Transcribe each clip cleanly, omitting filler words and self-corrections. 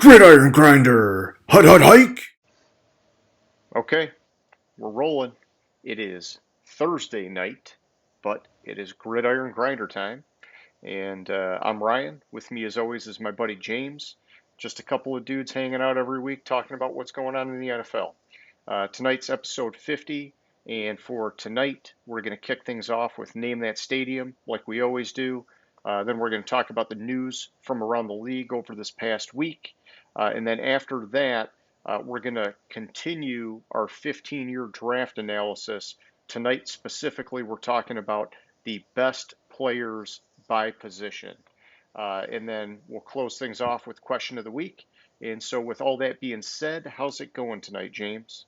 Gridiron Grinder! Hut hut hike! Okay, we're rolling. It is Thursday night, but it is Gridiron Grinder time. And I'm Ryan. With me, as always, is my buddy James. Just a couple of dudes hanging out every week talking about what's going on in the NFL. Tonight's episode 50. And for tonight, we're going to kick things off with Name That Stadium, like we always do. Then we're going to talk about the news from around the league over this past week. And then after that, we're going to continue our 15-year draft analysis. Tonight, specifically, we're talking about the best players by position. And then we'll close things off with question of the week. And so, with all that being said, how's it going tonight, James?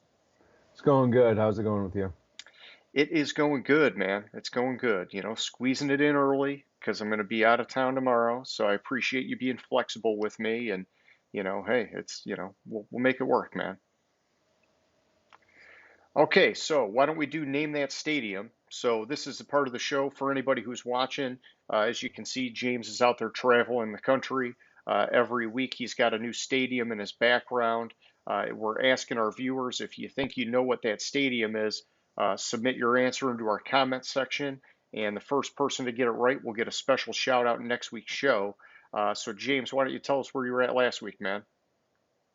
It's going good. How's it going with you? It is going good, man. It's going good. Squeezing it in early because I'm going to be out of town tomorrow. So I appreciate you being flexible with me. And, hey, we'll make it work, man. Okay, so why don't we do Name That Stadium? So this is a part of the show for anybody who's watching. As you can see, James is out there traveling the country. Every week he's got a new stadium in his background. We're asking our viewers if you think you know what that stadium is, submit your answer into our comment section, and the first person to get it right will get a special shout out in next week's show. So James, why don't you tell us where you were at last week, man?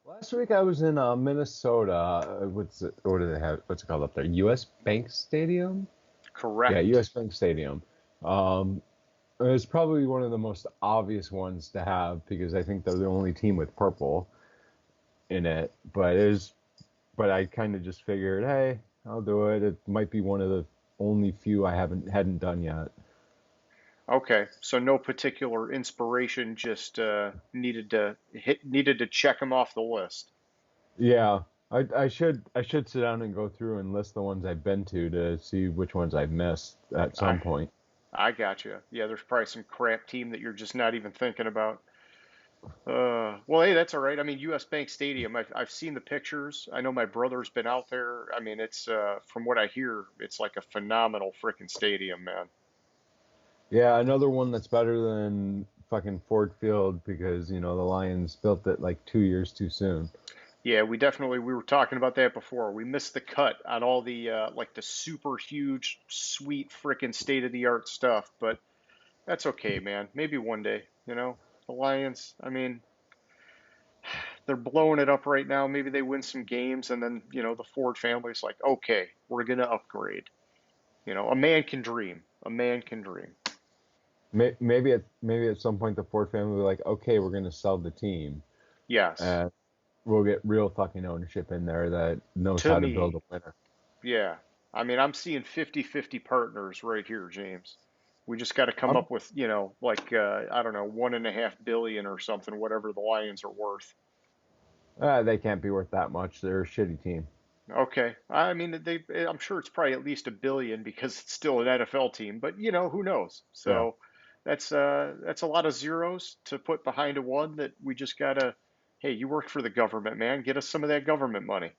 Last week I was in Minnesota. What do they have? What's it called up there? U.S. Bank Stadium? Yeah, Correct. U.S. Bank Stadium. Um, it was probably one of the most obvious ones to have because I think they're the only team with purple in it. But I kind of just figured, hey, I'll do it. It might be one of the only few I hadn't done yet. Okay, so no particular inspiration, just needed to check them off the list. Yeah, I should sit down and go through and list the ones I've been to see which ones I've missed at I some point. I got you. Yeah, there's probably some crap team that you're just not even thinking about. Well, hey, that's all right. I mean, U.S. Bank Stadium. I've seen the pictures. I know my brother's been out there. I mean, it's from what I hear, it's like a phenomenal freaking stadium, man. Yeah, another one that's better than fucking Ford Field because the Lions built it like 2 years too soon. Yeah, we were talking about that before. We missed the cut on all the like the super huge, sweet, freaking state of the art stuff, but that's okay, man. Maybe one day, the Lions, I mean, they're blowing it up right now. Maybe they win some games, and then, the Ford family's like, okay, we're going to upgrade. A man can dream. A man can dream. Maybe at some point the Ford family will be like, okay, we're gonna sell the team, Yes. and we'll get real fucking ownership in there that knows To how to build me, a winner. yeah. I mean, I'm seeing 50-50 partners right here, James. We just got to come I'm, up with, like, I don't know, 1.5 billion or something, whatever the Lions are worth. they can't be worth that much. They're a shitty team. Okay. I mean, I'm sure it's probably at least a billion because it's still an NFL team, but who knows? Yeah. So that's a lot of zeros to put behind a one that we just gotta, hey, you work for the government, man. Get us some of that government money.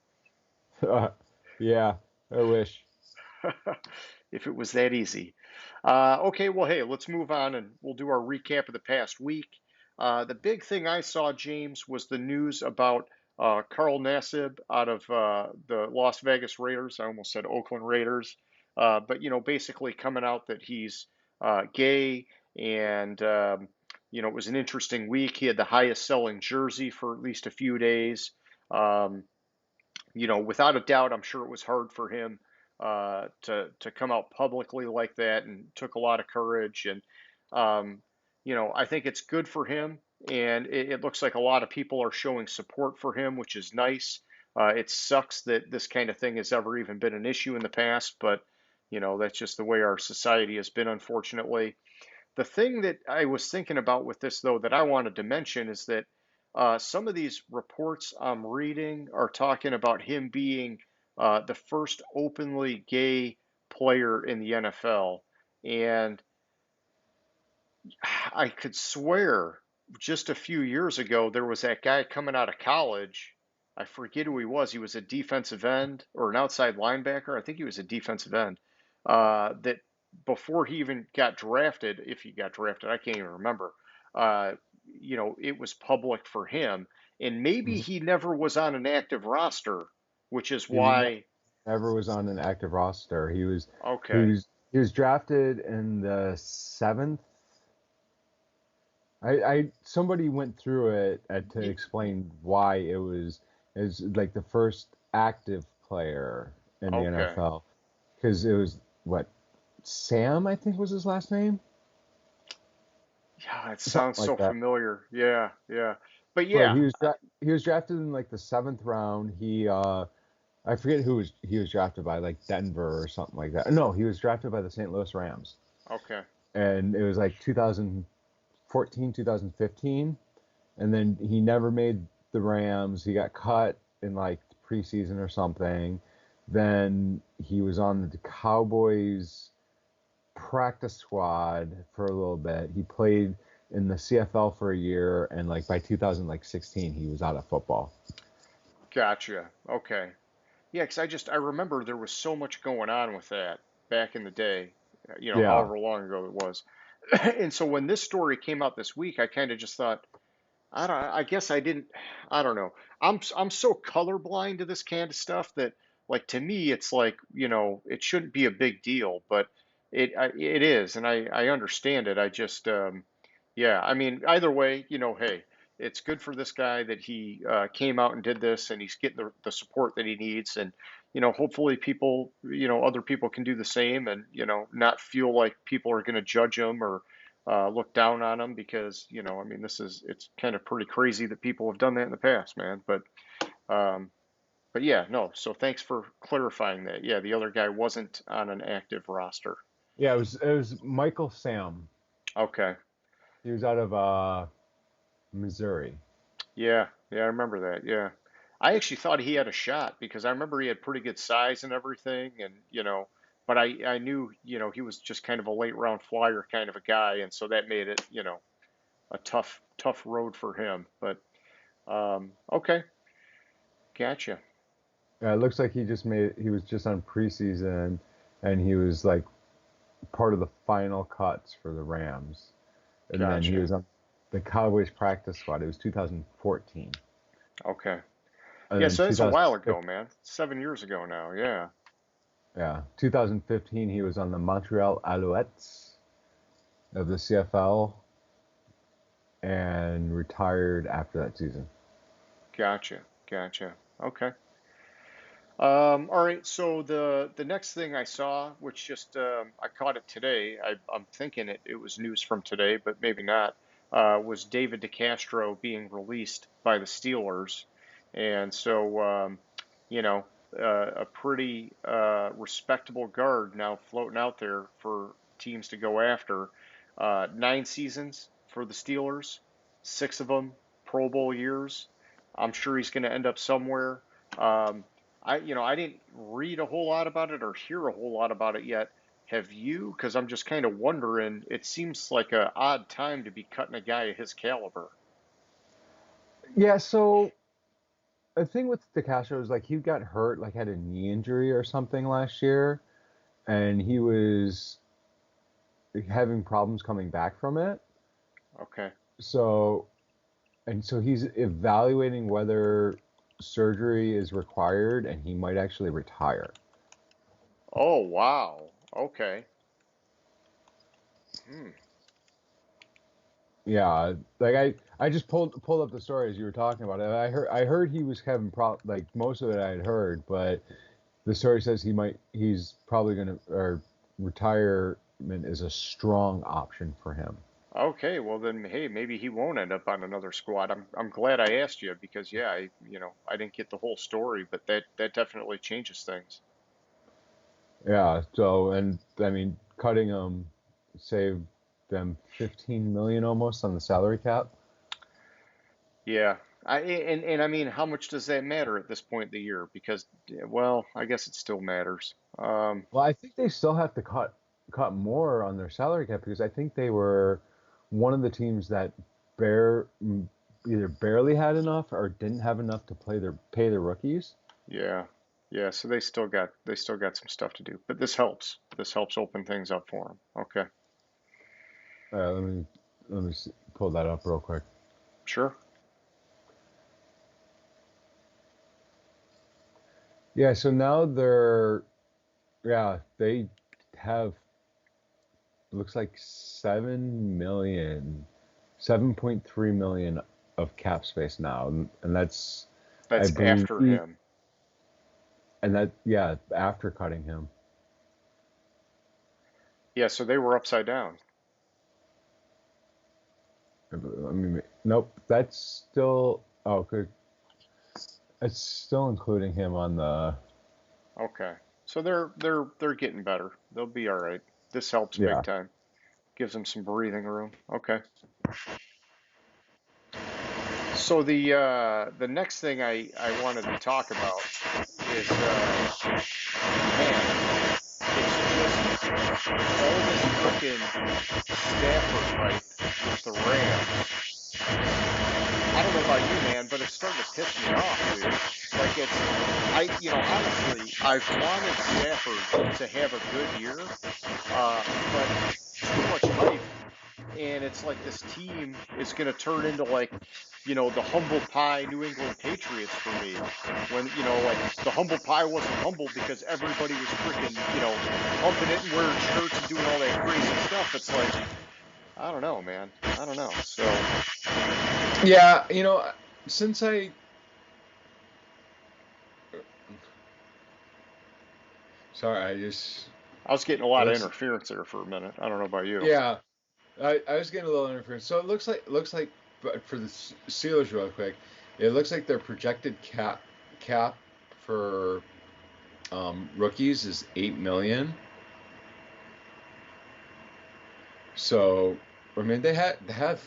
Yeah, I wish. If it was that easy. Okay, well, hey, let's move on and we'll do our recap of the past week. The big thing I saw, James, was the news about Carl Nassib out of the Las Vegas Raiders. I almost said Oakland Raiders. But, basically coming out that he's gay and, it was an interesting week. He had the highest selling jersey for at least a few days. Um, without a doubt, I'm sure it was hard for him to come out publicly like that, and took a lot of courage. And I think it's good for him, and it looks like a lot of people are showing support for him, which is nice. It sucks that this kind of thing has ever even been an issue in the past, but that's just the way our society has been, unfortunately. The thing that I was thinking about with this, though, that I wanted to mention is that some of these reports I'm reading are talking about him being the first openly gay player in the NFL. And I could swear just a few years ago there was that guy coming out of college. I forget who he was. He was a defensive end or an outside linebacker. I think he was a defensive end. That before he even got drafted, if he got drafted, I can't even remember. Uh, it was public for him. and maybe Mhm. he never was on an active roster, which is He why. never was on an active roster. He Okay, was he was drafted in the seventh. I somebody went through it to y- explain why it was is like the first active player in the okay, NFL because it was what Sam I think was his last name, yeah, it something sounds like so that. familiar. Yeah, yeah, but But yeah, he was drafted in like the seventh round. I forget he was drafted by, like Denver or something like that. No, he was drafted by the St. Louis Rams, okay, and it was like 2014, 2015, and then he never made the Rams. He got cut in like preseason or something. Then he was on the Cowboys practice squad for a little bit. He played in the CFL for a year, and like by 2016, he was out of football. gotcha. Okay, yeah, because I remember there was so much going on with that back in the day, Yeah, however long ago it was. And so when this story came out this week, I kind of just thought, I guess I didn't. I don't know. I'm so colorblind to this kind of stuff that, like, to me it's like, it shouldn't be a big deal, but it is, and I understand it. I just yeah. I mean, either way, hey, it's good for this guy that he came out and did this, and he's getting the support that he needs, and hopefully people, other people can do the same, and not feel like people are going to judge him or look down on him because I mean it's kind of pretty crazy that people have done that in the past, man. Um, but yeah, no. So thanks for clarifying that. Yeah, the other guy wasn't on an active roster. yeah. It was Michael Sam. Okay. He was out of Missouri. Yeah, yeah, I remember that. Yeah, I actually thought he had a shot because I remember he had pretty good size and everything, and but I knew he was just kind of a late round flyer kind of a guy, and so that made it a tough road for him. But okay, gotcha. It looks like he was just on preseason, and he was like part of the final cuts for the Rams, and then he Gotcha. was on the Cowboys practice squad. It was 2014, Okay. and Yeah, then so that's a while 2015, ago, man. 7 years ago now. Yeah. yeah, 2015 he was on the Montreal Alouettes of the CFL and retired after that season. Gotcha. Gotcha. Okay. All right. So the next thing I saw, which just I caught it today. I'm thinking it was news from today, but maybe not. Was David DeCastro being released by the Steelers, and so you know a pretty respectable guard now floating out there for teams to go after. 9 seasons for the Steelers, six of them Pro Bowl years. I'm sure he's going to end up somewhere. Um, I didn't read a whole lot about it or hear a whole lot about it yet. Have you? Because I'm just kind of wondering. It seems like a odd time to be cutting a guy of his caliber. Yeah, so the thing with DeCastro is like he got hurt, like had a knee injury or something last year, and he was having problems coming back from it. Okay. So so he's evaluating whether surgery is required and he might actually retire. Oh, wow. Okay. Hmm. Yeah, like I just pulled up the story as you were talking about it. I heard he was having like most of it I had heard, but the story says he's probably gonna or retirement is a strong option for him. Okay. Well, then, hey, maybe he won't end up on another squad. I'm glad I asked you because yeah, I didn't get the whole story, but that definitely changes things. Yeah, so and I mean cutting him saved them 15 million almost on the salary cap. Yeah. And I mean, how much does that matter at this point in the year? Because, yeah, well, I guess it still matters. Well, I think they still have to cut more on their salary cap because I think they were one of the teams that bare either barely had enough or didn't have enough to pay their rookies. Yeah. Yeah, so they still got some stuff to do. But this helps. This helps open things up for them. Okay. Let me pull that up real quick. Sure. Yeah, so now yeah, they have, looks like 7.3 million of cap space now. And that's, I That's after believe, him. and that, yeah, after cutting him. Yeah, so they were upside down. I mean, nope, that's still, oh, good. It's still including him on the, Okay. So they're getting better. They'll be all right. This helps big yeah. time. Gives them some breathing room. Okay. So the next thing I wanted to talk about is man, it's just all this frickin' Stafford hype with the Rams. I don't know about you, man, but it's starting to piss me off, dude. Like honestly, I've wanted Stafford to have a good year, but too much hype, and it's like this team is going to turn into like, the humble pie New England Patriots for me. When, like the humble pie wasn't humble because everybody was freaking, pumping it and wearing shirts and doing all that crazy stuff. It's like, I don't know, man. I don't know. So Yeah, since sorry, I was getting a lot of looks, interference there for a minute. I don't know about you. yeah, I was getting a little interference. So it looks like, but for the Steelers, real quick, it looks like their projected cap for rookies is 8 million. So I mean they have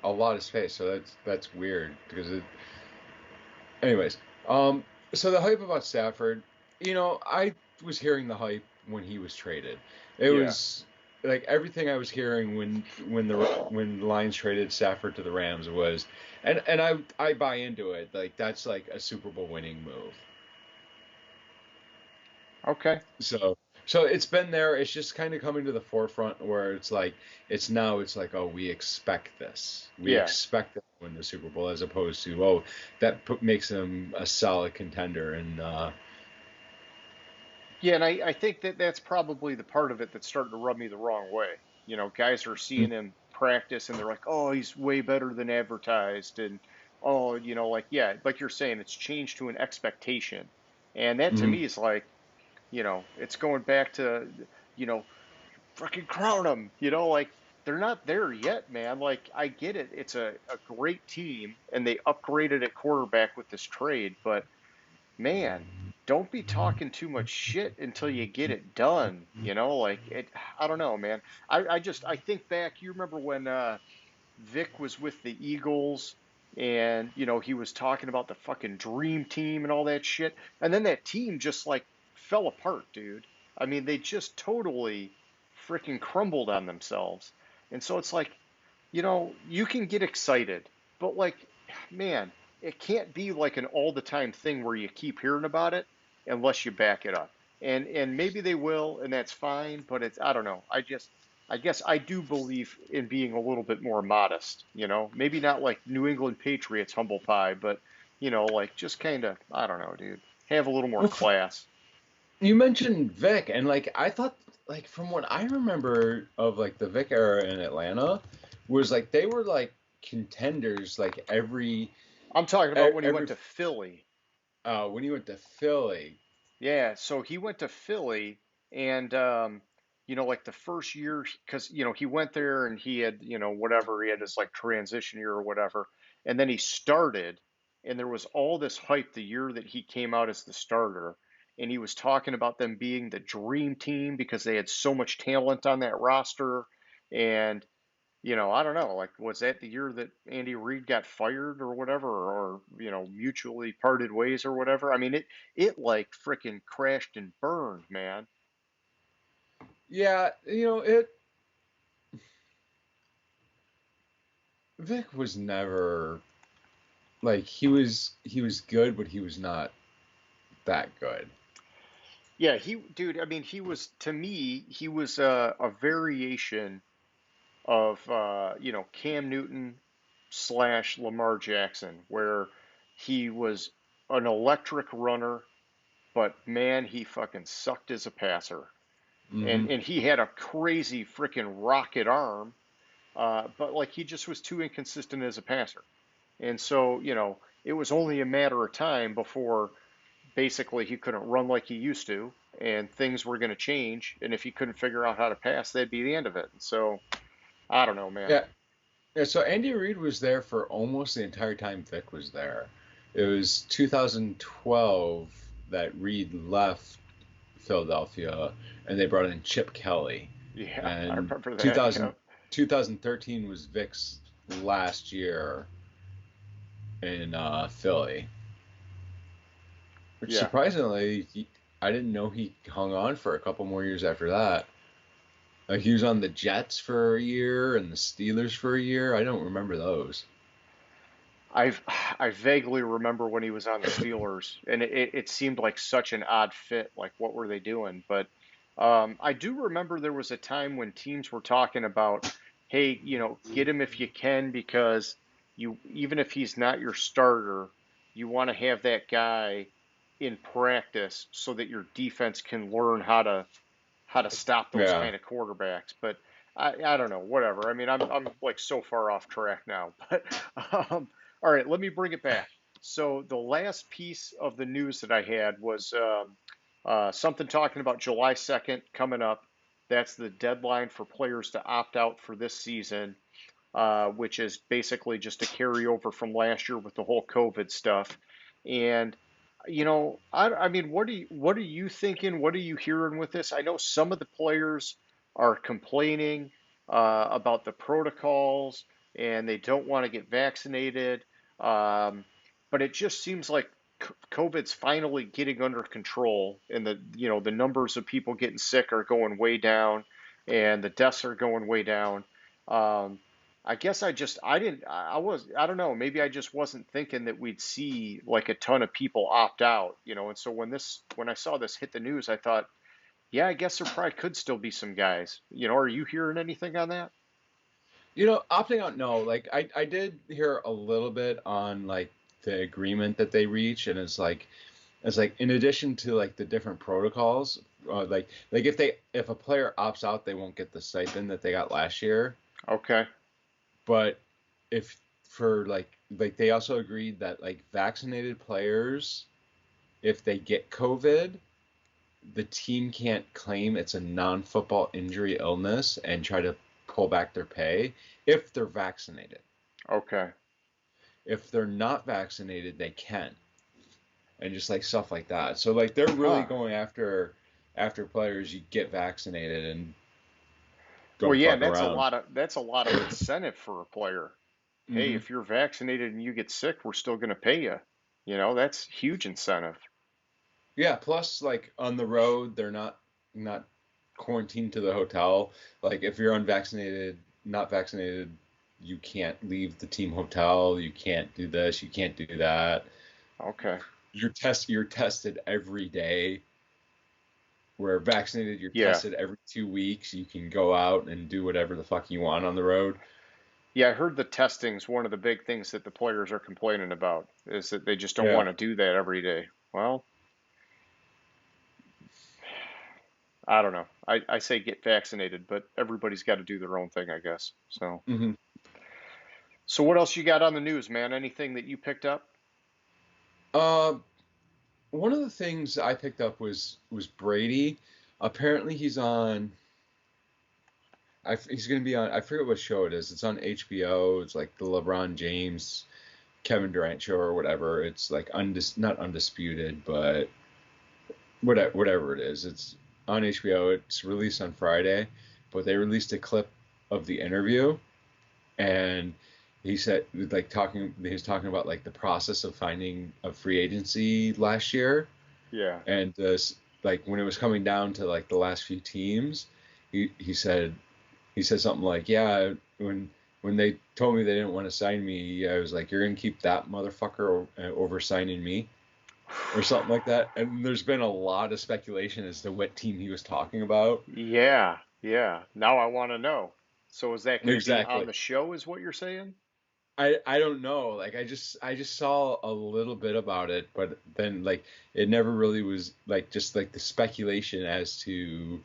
a lot of space. So that's weird because anyways, so the hype about Stafford, I was hearing the hype when he was traded. It Yeah. was like everything I was hearing when the Lions traded Stafford to the Rams was, and I buy into it. Like that's like a Super Bowl winning move. Okay. So so it's been there. It's just kind of coming to the forefront where it's like, oh, we expect this. We Yeah. expect them to win the Super Bowl as opposed to, oh, that makes them a solid contender. And Yeah, and I think that that's probably the part of it that's starting to rub me the wrong way. Guys are seeing him practice and they're like, oh, he's way better than advertised. And, oh, like, yeah, like you're saying, it's changed to an expectation. And that to Mhm. me is like, it's going back to, you know, fucking crown them, like they're not there yet, man. Like, I get it. It's a great team and they upgraded at quarterback with this trade, but man, don't be talking too much shit until you get it done. Like I don't know, man. I think back, you remember when Vic was with the Eagles and he was talking about the fucking dream team and all that shit. And then that team just like fell apart, dude. I mean, they just totally freaking crumbled on themselves. And so it's like, you can get excited, but like, man, it can't be like an all the time thing where you keep hearing about it unless you back it up. And maybe they will, and that's fine, but it's I don't know. I guess I do believe in being a little bit more modest, Maybe not like New England Patriots humble pie, but like just kind of, I don't know, dude. Have a little more Well, class. you mentioned Vic, and like I thought, like from what I remember of like the Vic era in Atlanta, was like they were like contenders like I'm talking about when he went every to Philly. when he went to Philly. Yeah, so he went to Philly and like the first year because he went there and he had, whatever, he had his like transition year or whatever. And then he started and there was all this hype the year that he came out as the starter. And he was talking about them being the dream team because they had so much talent on that roster. And I don't know, like, was that the year that Andy Reid got fired or whatever, or, mutually parted ways or whatever? I mean, it like freaking crashed and burned, man. Yeah, it Vic was never like he was good, but he was not that good. Yeah, dude, I mean, to me, he was a variation of, Cam Newton slash Lamar Jackson, where he was an electric runner but man, he fucking sucked as a passer. Hmm. And he had a crazy freaking rocket arm, but like he just was too inconsistent as a passer. And so, it was only a matter of time before basically he couldn't run like he used to, and things were going to change. And if he couldn't figure out how to pass, that'd be the end of it. And so, I don't know, man. Yeah. Yeah. So Andy Reid was there for almost the entire time Vic was there. It was 2012 that Reid left Philadelphia, and they brought in Chip Kelly. Yeah, I And remember that. Yeah. 2013 was Vic's last year in Philly. Which Yeah. surprisingly, I didn't know he hung on for a couple more years after that. Like he was on the Jets for a year and the Steelers for a year. I don't remember those. I've I vaguely remember when he was on the Steelers, and it seemed like such an odd fit. Like, what were they doing? But I do remember there was a time when teams were talking about, hey, get him if you can, because even if he's not your starter, you want to have that guy in practice so that your defense can learn how to stop those Yeah. kind of quarterbacks. But I don't know, whatever. I mean, I'm like so far off track now. But all right, let me bring it back. So the last piece of the news that I had was something talking about July 2nd coming up. That's the deadline for players to opt out for this season, which is basically just a carryover from last year with the whole COVID stuff. And I mean, what are you thinking? What are you hearing with this? I know some of the players are complaining about the protocols and they don't want to get vaccinated. Um, but it just seems like COVID's finally getting under control, and the numbers of people getting sick are going way down, and the deaths are going way down. Um, I guess I didn't, I don't know, maybe I just wasn't thinking that we'd see like a ton of people opt out, and so when I saw this hit the news, I thought, yeah, I guess there probably could still be some guys. Are you hearing anything on that? Opting out, no. Like I did hear a little bit on like the agreement that they reach, and it's like in addition to like the different protocols, like if a player opts out, they won't get the stipend that they got last year. Okay. But if for like they also agreed that like vaccinated players, if they get COVID, the team can't claim it's a non-football injury illness and try to pull back their pay if they're vaccinated. Okay. If they're not vaccinated, they can. And just like stuff like that. So like they're really Huh. going after players you get vaccinated and Well, don't yeah, and fuck that's a around. lot of that's a lot of incentive for a player. Hey, Hmm. if you're vaccinated and you get sick, we're still going to pay you. That's huge incentive. Yeah, plus like on the road, they're not quarantined to the hotel. Like if you're unvaccinated, not vaccinated, you can't leave the team hotel, you can't do this, you can't do that. Okay. You're tested every day. Where vaccinated, you're Yeah. tested every 2 weeks. You can go out and do whatever the fuck you want on the road. Yeah, I heard the testing's one of the big things that the players are complaining about is that they just don't Yeah. want to do that every day. Well, I don't know. I say get vaccinated, but everybody's got to do their own thing, I guess. Hmm. So what else you got on the news, man? Anything that you picked up? Uh, One of the things I picked up was Brady. Apparently he's on. He's going to be on. I forget what show it is. It's on HBO. It's like the LeBron James, Kevin Durant show or whatever. It's like not undisputed, but whatever it is. It's on HBO. It's released on Friday, but they released a clip of the interview, and he said like talking. He was talking about like the process of finding a free agency last year, Yeah. and like when it was coming down to like the last few teams, he said something like, "Yeah, when they told me they didn't want to sign me, I was like, you're gonna keep that motherfucker over signing me." Or something like that. And there's been a lot of speculation as to what team he was talking about. Yeah. Yeah. Now I want to know. So is that going to be on Exactly. the show, is what you're saying? I don't know. Like I just saw a little bit about it, but then like it never really was like just like the speculation as to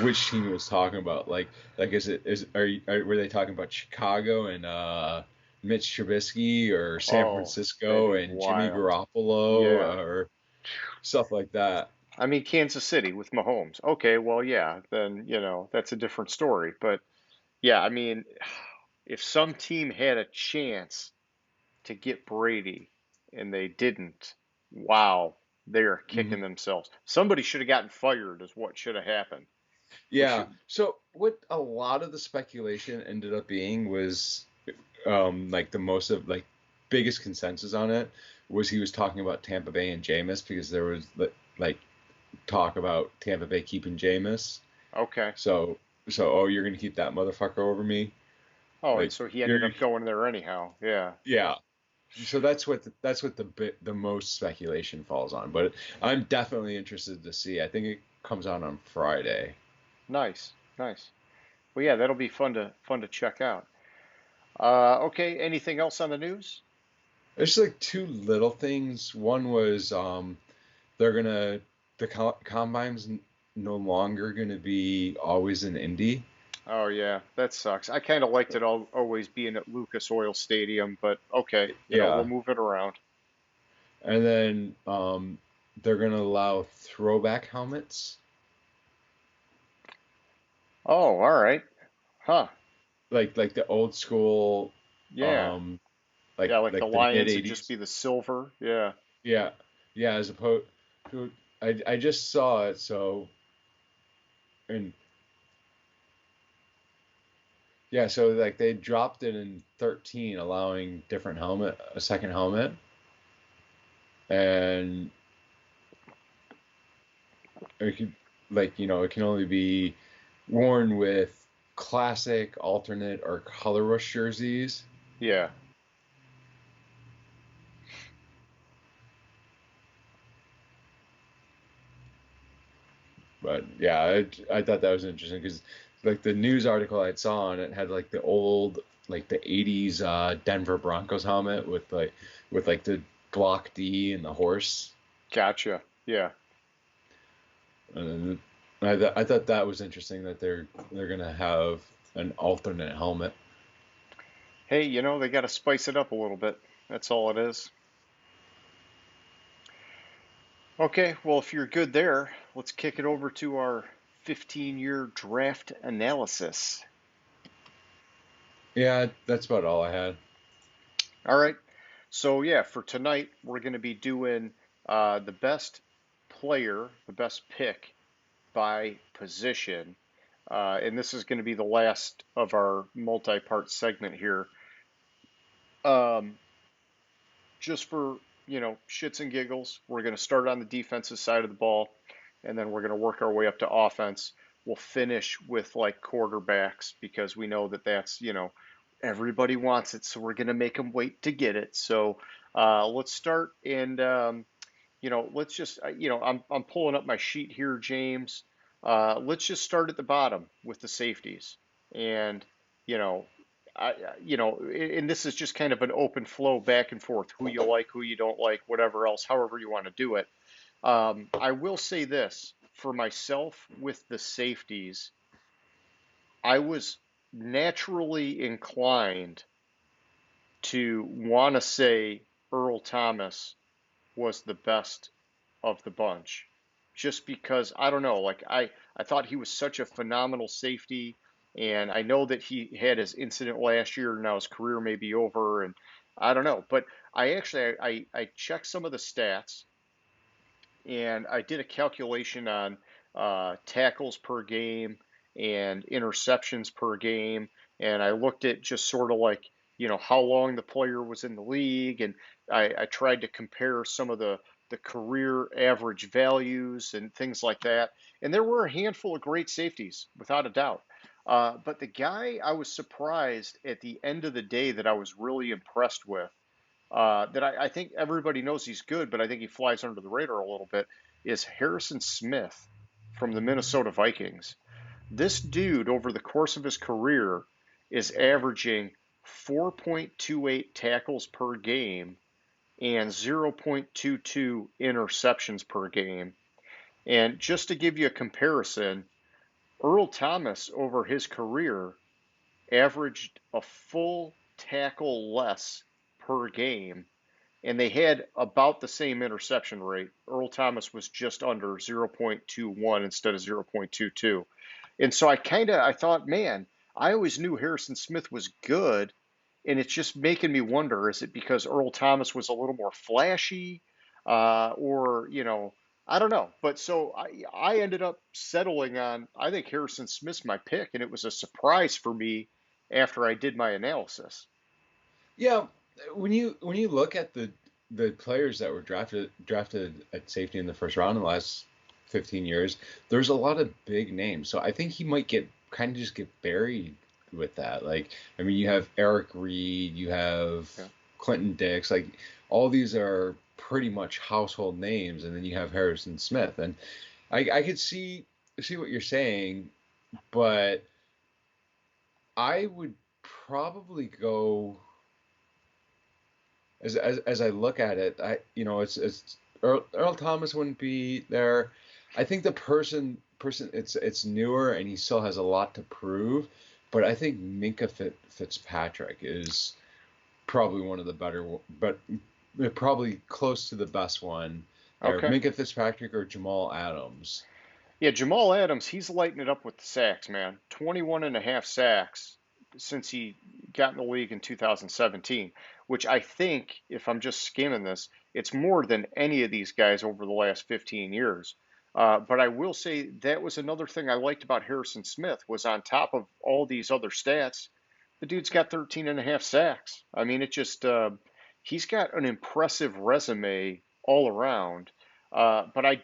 which team it was talking about. Like is were they talking about Chicago and Mitch Trubisky or San Oh, that'd Francisco be and Jimmy wild. Garoppolo Yeah. or stuff like that? I mean, Kansas City with Mahomes. Okay, well, yeah, then, that's a different story. But yeah, I mean, if some team had a chance to get Brady and they didn't, wow, they're Hmm. kicking themselves. Somebody should have gotten fired, is what should have happened. Which, Yeah. So what a lot of the speculation ended up being was like the most of like biggest consensus on it was he was talking about Tampa Bay and Jameis because there was like talk about Tampa Bay keeping Jameis. okay. So oh, you're gonna keep that motherfucker over me? Oh, and Like so he ended you're up going there anyhow. Yeah. yeah. So that's what the most speculation falls on. But I'm definitely interested to see. I think it comes out on Friday. Nice, nice. Well, yeah, that'll be fun to check out. Okay, anything else on the news? There's like two little things. One was they're gonna the combine's no longer gonna be always in Indy. Oh yeah, that sucks. I kind of liked it all always being at Lucas Oil Stadium, but okay, we'll Yeah, move it around. and then they're gonna allow throwback helmets, Oh, all right. Huh. like the old school, Yeah. um, Yeah, like the like the mid Lions would just '80s. be the silver. Yeah. Yeah, yeah. As opposed to, I just saw it. So and yeah, so like they dropped it in 13, allowing different helmet, a second helmet, and it could like it can only be worn with classic, alternate, or color rush jerseys. Yeah. But yeah, I thought that was interesting because like the news article I saw on it had like the old like the '80s Denver Broncos helmet with like the Glock D and the horse. Gotcha. Yeah. And I thought that was interesting that they're gonna have an alternate helmet. Hey, they got to spice it up a little bit. That's all it is. Okay, well, if you're good there, let's kick it over to our 15-year draft analysis. Yeah, that's about all I had. All right. So, yeah, for tonight, we're going to be doing the best player, the best pick by position. And this is going to be the last of our multi-part segment here. Um, just for, shits and giggles, we're going to start on the defensive side of the ball, and then we're going to work our way up to offense. We'll finish with like quarterbacks because we know that that's, everybody wants it, so we're going to make them wait to get it. So let's start and, let's just, I'm pulling up my sheet here, James. Let's just start at the bottom with the safeties. And, you know, and this is just kind of an open flow back and forth, who you like, who you don't like, whatever else, however you want to do it. I will say this for myself with the safeties, I was naturally inclined to want to say Earl Thomas was the best of the bunch. Just because I don't know, like I thought he was such a phenomenal safety, and I know that he had his incident last year. Now his career may be over, and I don't know. But I actually I checked some of the stats, and I did a calculation on tackles per game and interceptions per game, and I looked at just sort of like how long the player was in the league, and I tried to compare some of the career average values and things like that. And there were a handful of great safeties, without a doubt. But the guy I was surprised at the end of the day that I was really impressed with, that I think everybody knows he's good, but I think he flies under the radar a little bit, is Harrison Smith from the Minnesota Vikings. This dude, over the course of his career, is averaging 4.28 tackles per game and 0.22 interceptions per game. And just to give you a comparison, Earl Thomas over his career averaged a full tackle less per game, and they had about the same interception rate. Earl Thomas was just under 0.21 instead of 0.22. And so I thought, man, I always knew Harrison Smith was good, and it's just making me wonder, is it because Earl Thomas was a little more flashy, or, I don't know. But so I ended up settling on, I think Harrison Smith's my pick, and it was a surprise for me after I did my analysis. Yeah, when you look at the players that were drafted at safety in the first round in the last 15 years, there's a lot of big names. So I think he might get kind of just get buried with that. Like, I mean, you have Eric Reed, you have Yeah. Clinton Dix, like all these are pretty much household names, and then you have Harrison Smith, and I could see what you're saying, but I would probably go as I look at it, it's Earl Thomas wouldn't be there. I think the person it's newer and he still has a lot to prove, but I think Minka Fitzpatrick is probably one of the better, but probably close to the best one there. Okay. Minka Fitzpatrick or Jamal Adams. Yeah, Jamal Adams, he's lighting it up with the sacks, man. 21 and a half sacks since he got in the league in 2017, which I think, if I'm just skimming this, it's more than any of these guys over the last 15 years. But I will say that was another thing I liked about Harrison Smith was on top of all these other stats, the dude's got 13 and a half sacks. I mean, he's got an impressive resume all around. But I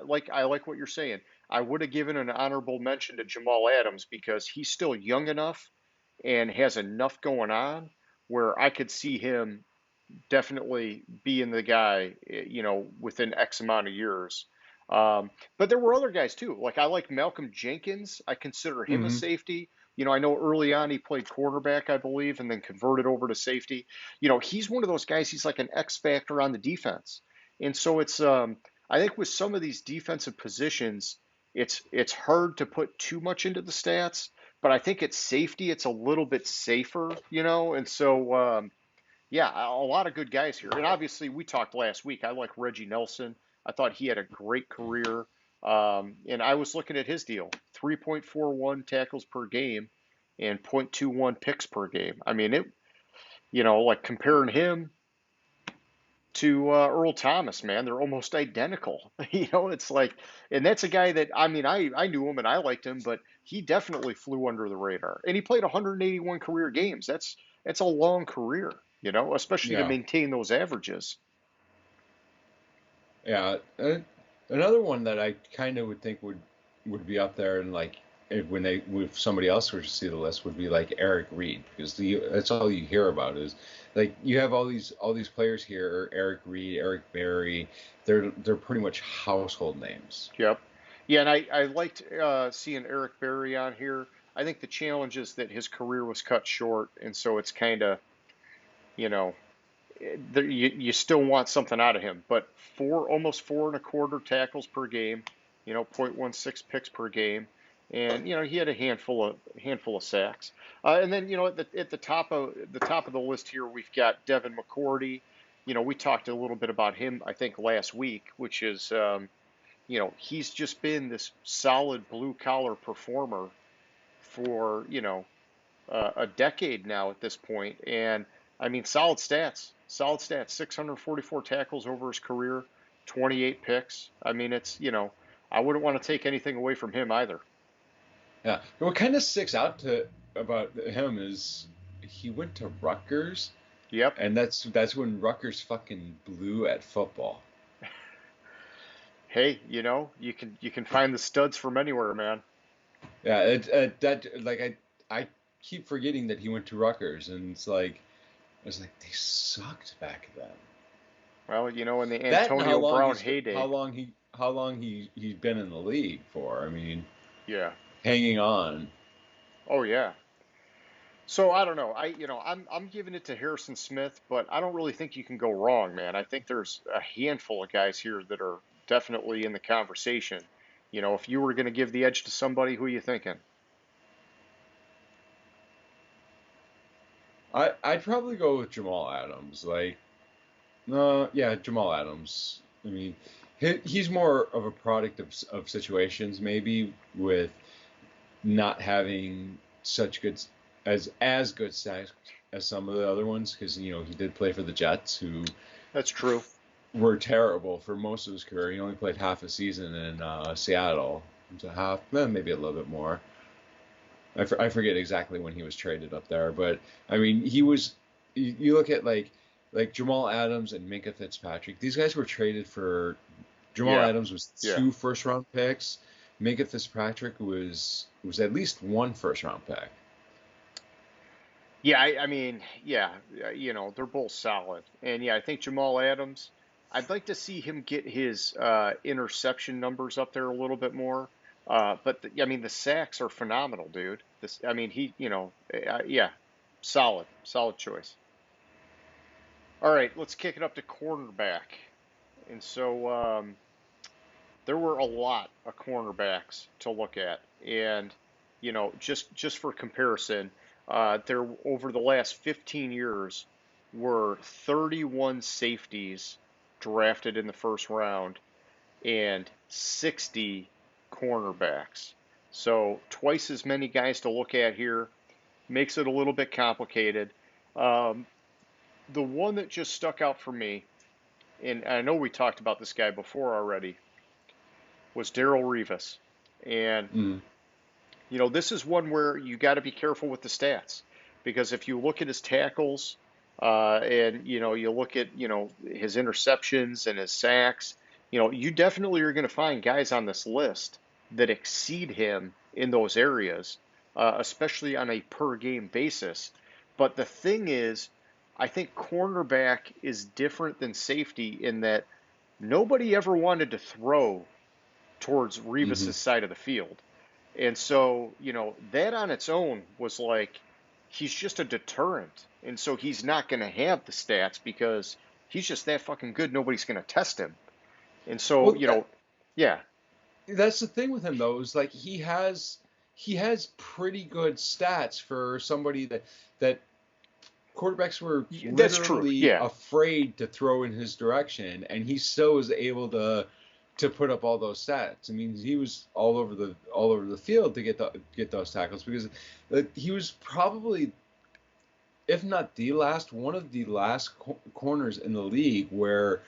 like what you're saying. I would have given an honorable mention to Jamal Adams because he's still young enough and has enough going on where I could see him definitely being the guy, within X amount of years. But there were other guys too. Like I like Malcolm Jenkins. I consider him a Hmm. safety. I know early on he played quarterback, I believe, and then converted over to safety. He's one of those guys. He's like an X factor on the defense. And so I think with some of these defensive positions, it's hard to put too much into the stats. But I think at safety, it's a little bit safer. And so yeah, a lot of good guys here. And obviously, we talked last week. I like Reggie Nelson. I thought he had a great career. And I was looking at his deal 3.41 tackles per game and 0.21 picks per game. I mean, like comparing him to Earl Thomas, man, they're almost identical. It's like, and that's a guy that, I mean, I knew him and I liked him, but he definitely flew under the radar. And he played 181 career games. That's a long career, especially to Yeah, maintain those averages. yeah. Another one that I kind of would think would be up there, and like if somebody else were to see the list, would be like Eric Reed, because that's all you hear about is like you have all these players here, Eric Reed, Eric Berry, they're pretty much household names. Yep. Yeah, and I liked seeing Eric Berry on here. I think the challenge is that his career was cut short, and so it's kind of, you know, you still want something out of him. But almost 4.25 tackles per game, 0.16 picks per game, and he had a handful of sacks. And then at the top of the list here, we've got Devin McCourty. We talked a little bit about him, I think, last week, which is he's just been this solid blue collar performer for a decade now at this point, and I mean solid stats, 644 tackles over his career, 28 picks. I mean I wouldn't want to take anything away from him either. Yeah. What kind of sticks out to about him is he went to Rutgers, Yep. and that's when Rutgers fucking blew at football. Hey, you can find the studs from anywhere, man. Yeah, that like I keep forgetting that he went to Rutgers, and it's like they sucked back then. Well, in the That and how Antonio long Brown he's heyday. how long he's been in the league for. I mean, Yeah. hanging on. Oh yeah. So I don't know. I'm giving it to Harrison Smith, but I don't really think you can go wrong, man. I think there's a handful of guys here that are definitely in the conversation. If you were going to give the edge to somebody, who are you thinking? I'd probably go with Jamal Adams. Like, yeah, Jamal Adams. I mean, he's more of a product of situations, maybe with not having such good as good stats as some of the other ones, because he did play for the Jets, who That's true. were terrible for most of his career. He only played half a season in Seattle, so half, maybe a little bit more. I forget exactly when he was traded up there, but I mean, he was. You look at like Jamal Adams and Minka Fitzpatrick. These guys were traded for. Jamal Yeah, Adams was yeah, 2 first-round picks. Minka Fitzpatrick was at least 1 first-round pick. yeah. I mean, yeah. They're both solid, and yeah, I think Jamal Adams. I'd like to see him get his interception numbers up there a little bit more. But I mean, the sacks are phenomenal, dude. I mean, yeah, solid, solid choice. All right, let's kick it up to cornerback. And so there were a lot of cornerbacks to look at, and just for comparison, there over the last 15 years were 31 safeties drafted in the first round and 60 cornerbacks. So twice as many guys to look at here makes it a little bit complicated. Um, the one that just stuck out for me, and I know we talked about this guy before already, was Daryl Revis. And, Mm. this is one where you got to be careful with the stats because if you look at his tackles and, you look at, his interceptions and his sacks, you definitely are going to find guys on this list that exceed him in those areas, especially on a per game basis. But the thing is, I think cornerback is different than safety in that nobody ever wanted to throw towards Hmm. Revis's side of the field. And so, that on its own was like, he's just a deterrent. And so he's not going to have the stats because he's just that fucking good. Nobody's going to test him. And so, Well, yeah, that's the thing with him though, is like he has pretty good stats for somebody that quarterbacks were that's true. literally Yeah. afraid to throw in his direction, and he still was able to put up all those stats. I mean, he was all over the field to get those tackles because he was probably, if not the last, one of the last corners in the league where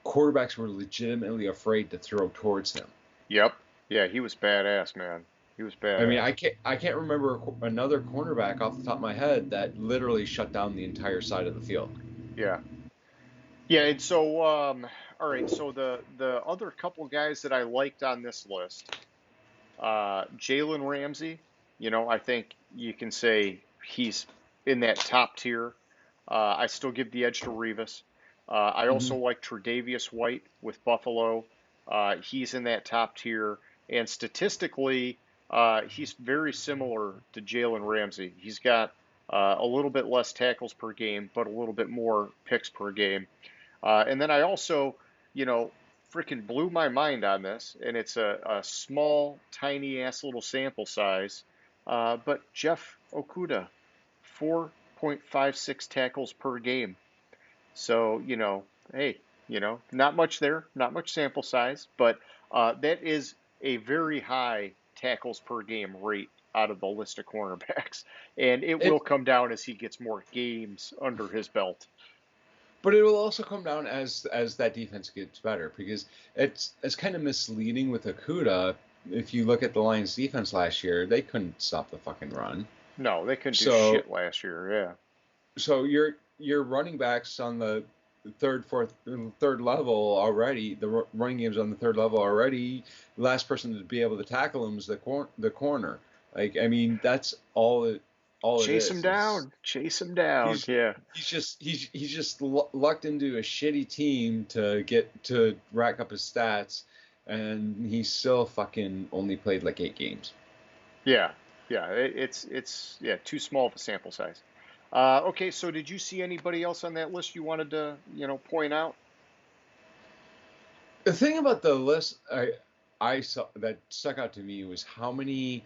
quarterbacks were legitimately afraid to throw towards him. Yep. Yeah. He was badass, man. He was I mean, badass. I can't remember another cornerback off the top of my head that literally shut down the entire side of the field. Yeah. Yeah. And so, all right. So the other couple guys that I liked on this list, Jalen Ramsey, I think you can say he's in that top tier. I still give the edge to Revis. I Hmm. also like Tre'Davious White with Buffalo. He's in that top tier. And statistically, he's very similar to Jalen Ramsey. He's got a little bit less tackles per game, but a little bit more picks per game. And then I also, you know, freaking blew my mind on this, and it's a small, tiny ass little sample size. But Jeff Okuda, 4.56 tackles per game. So, hey, not much there, not much sample size, but that is a very high tackles per game rate out of the list of cornerbacks. And it will It, come down as he gets more games under his belt. but it will also come down as that defense gets better because it's kind of misleading with Akuda. If you look at the Lions defense last year, they couldn't stop the fucking run. No, they couldn't do So shit last year. Yeah. so your running backs on the third level already. The running games on the third level already. The last person to be able to tackle him is the corner. Like, I mean, that's all it Chase him is down. Chase him down. he's Yeah. he's just lucked into a shitty team to get to rack up his stats, and he still fucking only played like 8 games. Yeah. Yeah, it's yeah, too small of a sample size. Okay, so did you see anybody else on that list you wanted to, point out? The thing about the list I saw that stuck out to me was how many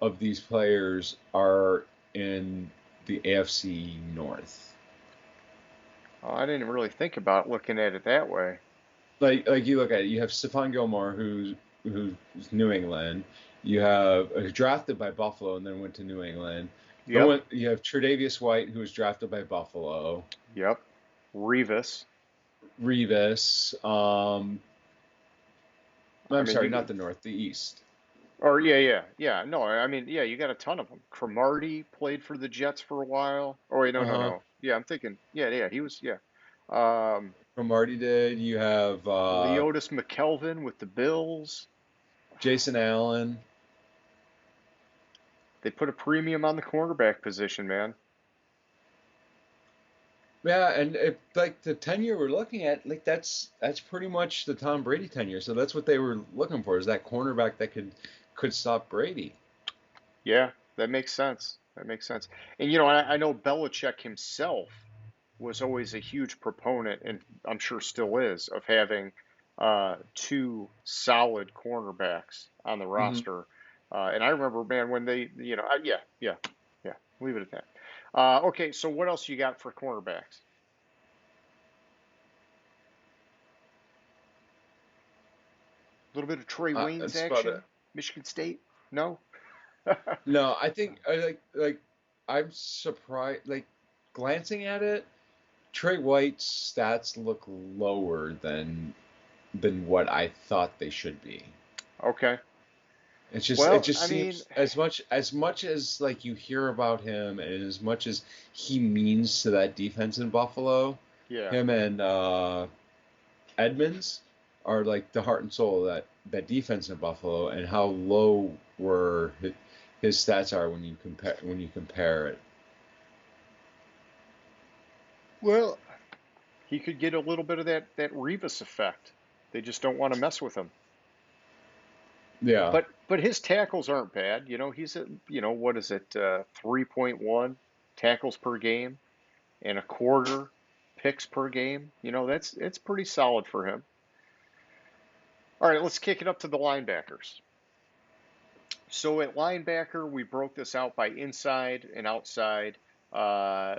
of these players are in the AFC North. Oh, I didn't really think about looking at it that way. Like you look at it, you have Stephon Gilmore who's New England. You have drafted by Buffalo and then went to New England. Then Yep, you have Tre'Davious White who was drafted by Buffalo. yep. Revis. Revis. I I'm mean, sorry, not the North, the East. or yeah, yeah, yeah. No, I mean, yeah, you got a ton of them. Cromartie played for the Jets for a while. Oh wait, no, no, Uh-huh. no. Yeah, I'm thinking. Yeah, yeah, he was. Yeah. Um, From Marty did. You have Leotis McKelvin with the Bills. Jason Allen. They put a premium on the cornerback position, man. Yeah, and like the tenure we're looking at, like that's pretty much the Tom Brady tenure. So that's what they were looking for, is that cornerback that could stop Brady. Yeah, that makes sense. That makes sense. And I know Belichick himself was always a huge proponent, and I'm sure still is, of having two solid cornerbacks on the Hmm. roster. And I remember, man, when they, yeah, yeah, yeah. Leave it at that. Okay, so what else you got for cornerbacks? A little bit of Trey Waynes That's about it. action, Michigan State? No? No, I think I like I'm surprised. Like glancing at it, Trey White's stats look lower than what I thought they should be. Okay. It Well, just I mean, seems as much as like you hear about him and as much as he means to that defense in Buffalo, yeah. him and Edmonds are like the heart and soul of that defense in Buffalo, and how low were his stats are when you compare it. Well, he could get a little bit of that Revis effect. They just don't want to mess with him. Yeah. But his tackles aren't bad. He's at, what is it, 3.1 tackles per game and a quarter picks per game. That's it's pretty solid for him. All right, let's kick it up to the linebackers. So at linebacker, we broke this out by inside and outside,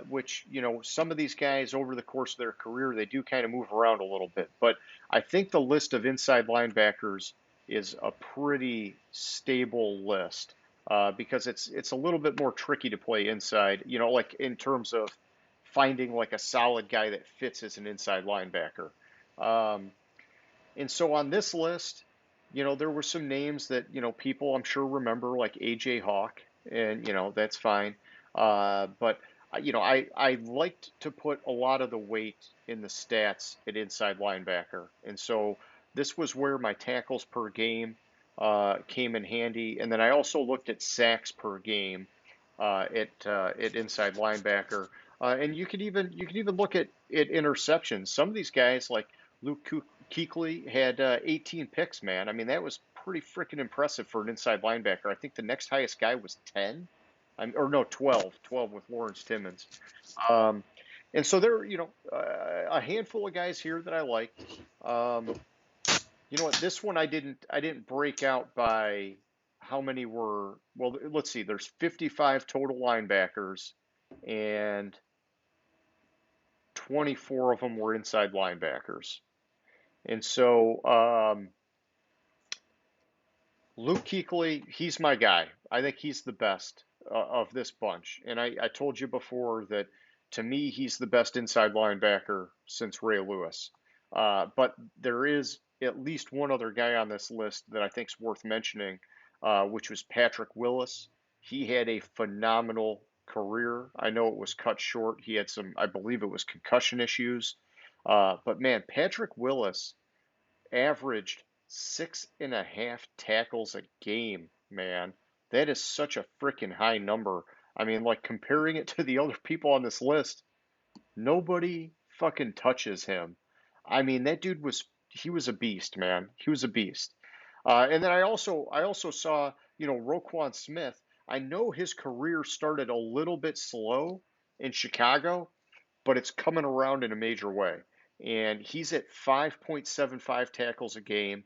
which, some of these guys over the course of their career, they do kind of move around a little bit. But I think the list of inside linebackers is a pretty stable list because it's a little bit more tricky to play inside, like in terms of finding like a solid guy that fits as an inside linebacker. Um, and so on this list, there were some names that, people I'm sure remember, like AJ Hawk, and, that's fine. But, I liked to put a lot of the weight in the stats at inside linebacker. And so this was where my tackles per game came in handy. And then I also looked at sacks per game at inside linebacker. And you could even look at interceptions. Some of these guys like Luke Kuechly had 18 picks, man. I mean, that was pretty freaking impressive for an inside linebacker. I think the next highest guy was 10, or no, 12, 12 with Lawrence Timmons. Um, and so there, a handful of guys here that I liked. Um, you know what? This one I didn't break out by how many were. Well, let's see. There's 55 total linebackers, and 24 of them were inside linebackers. And so Luke Kuechly, he's my guy. I think he's the best of this bunch. And I told you before that to me, he's the best inside linebacker since Ray Lewis. But there is at least one other guy on this list that I think is worth mentioning, which was Patrick Willis. He had a phenomenal career. I know it was cut short. He had some, I believe it was concussion issues. But man, Patrick Willis averaged 6.5 tackles a game, man. That is such a freaking high number. I mean, like comparing it to the other people on this list, nobody fucking touches him. I mean, that dude he was a beast, man. He was a beast. And then I also saw, Roquan Smith. I know his career started a little bit slow in Chicago, but it's coming around in a major way. And he's at 5.75 tackles a game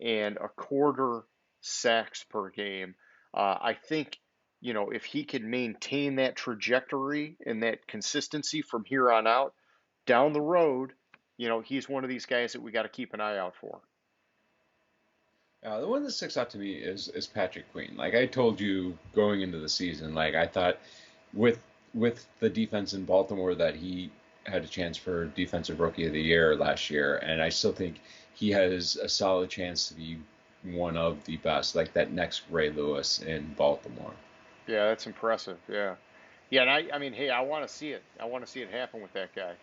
and a quarter sacks per game. I think, if he can maintain that trajectory and that consistency from here on out, down the road, he's one of these guys that we got to keep an eye out for. The one that sticks out to me is Patrick Queen. Like I told you going into the season, like I thought with with the defense in Baltimore that he had a chance for Defensive Rookie of the Year last year, and I still think he has a solid chance to be one of the best, like that next Ray Lewis in Baltimore. Yeah, that's impressive. Yeah. Yeah, and I mean, hey, I want to see it. I want to see it happen with that guy.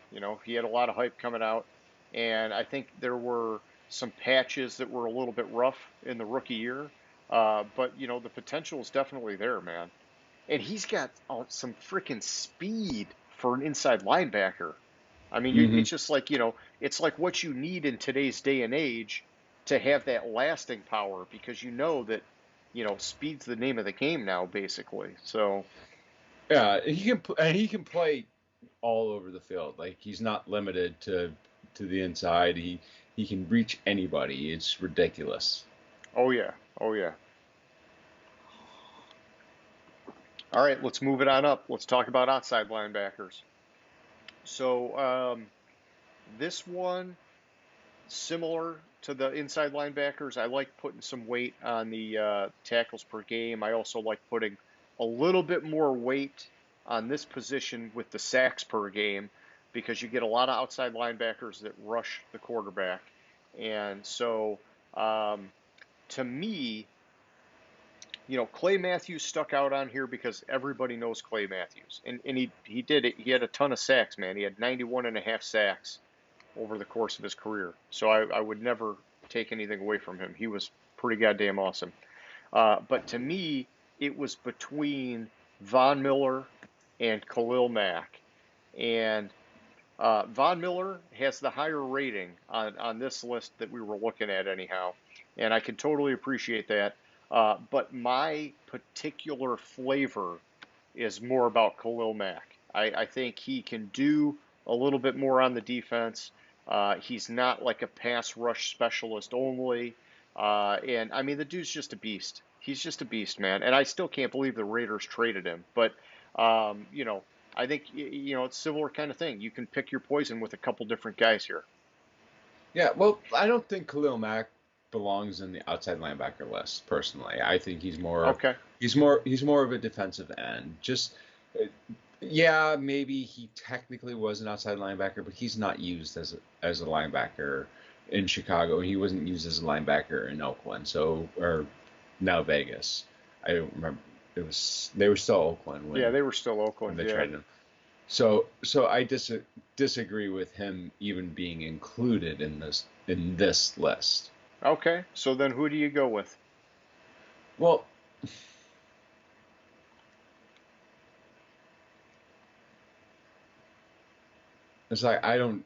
He had a lot of hype coming out, and I think there were some patches that were a little bit rough in the rookie year. But the potential is definitely there, man. And he's got some freaking speed for an inside linebacker. I mean, Hmm. it's just like, it's like what you need in today's day and age to have that lasting power because that, speed's the name of the game now, basically. So, Yeah, he can play all over the field. Like he's not limited to the inside. He can reach anybody. It's ridiculous. oh yeah, oh yeah. All right, let's move it on up. Let's talk about outside linebackers. So, this one, similar to the inside linebackers, I like putting some weight on the tackles per game. I also like putting a little bit more weight on this position with the sacks per game because you get a lot of outside linebackers that rush the quarterback. And so, um, to me, Clay Matthews stuck out on here because everybody knows Clay Matthews. And he did it. He had a ton of sacks, man. He had 91 and a half sacks over the course of his career. So I would never take anything away from him. He was pretty goddamn awesome. But to me, it was between Von Miller and Khalil Mack. And Von Miller has the higher rating on this list that we were looking at, anyhow. And I can totally appreciate that. But my particular flavor is more about Khalil Mack. I think he can do a little bit more on the defense. He's not like a pass rush specialist only. And I mean, the dude's just a beast. He's just a beast, man. And I still can't believe the Raiders traded him. But, I think, it's a similar kind of thing. You can pick your poison with a couple different guys here. Yeah, well, I don't think Khalil Mack belongs in the outside linebacker list personally. I think Okay. he's more of a defensive end. Just uh, yeah, maybe he technically was an outside linebacker, but he's not used as a linebacker in Chicago. He wasn't used as a linebacker in Oakland. So or now Vegas. I don't remember. It was they were still Oakland Yeah, they were still when Oakland. they Yeah. traded him. So I disagree with him even being included in this list. Okay. So then who do you go with? Well, it's like I don't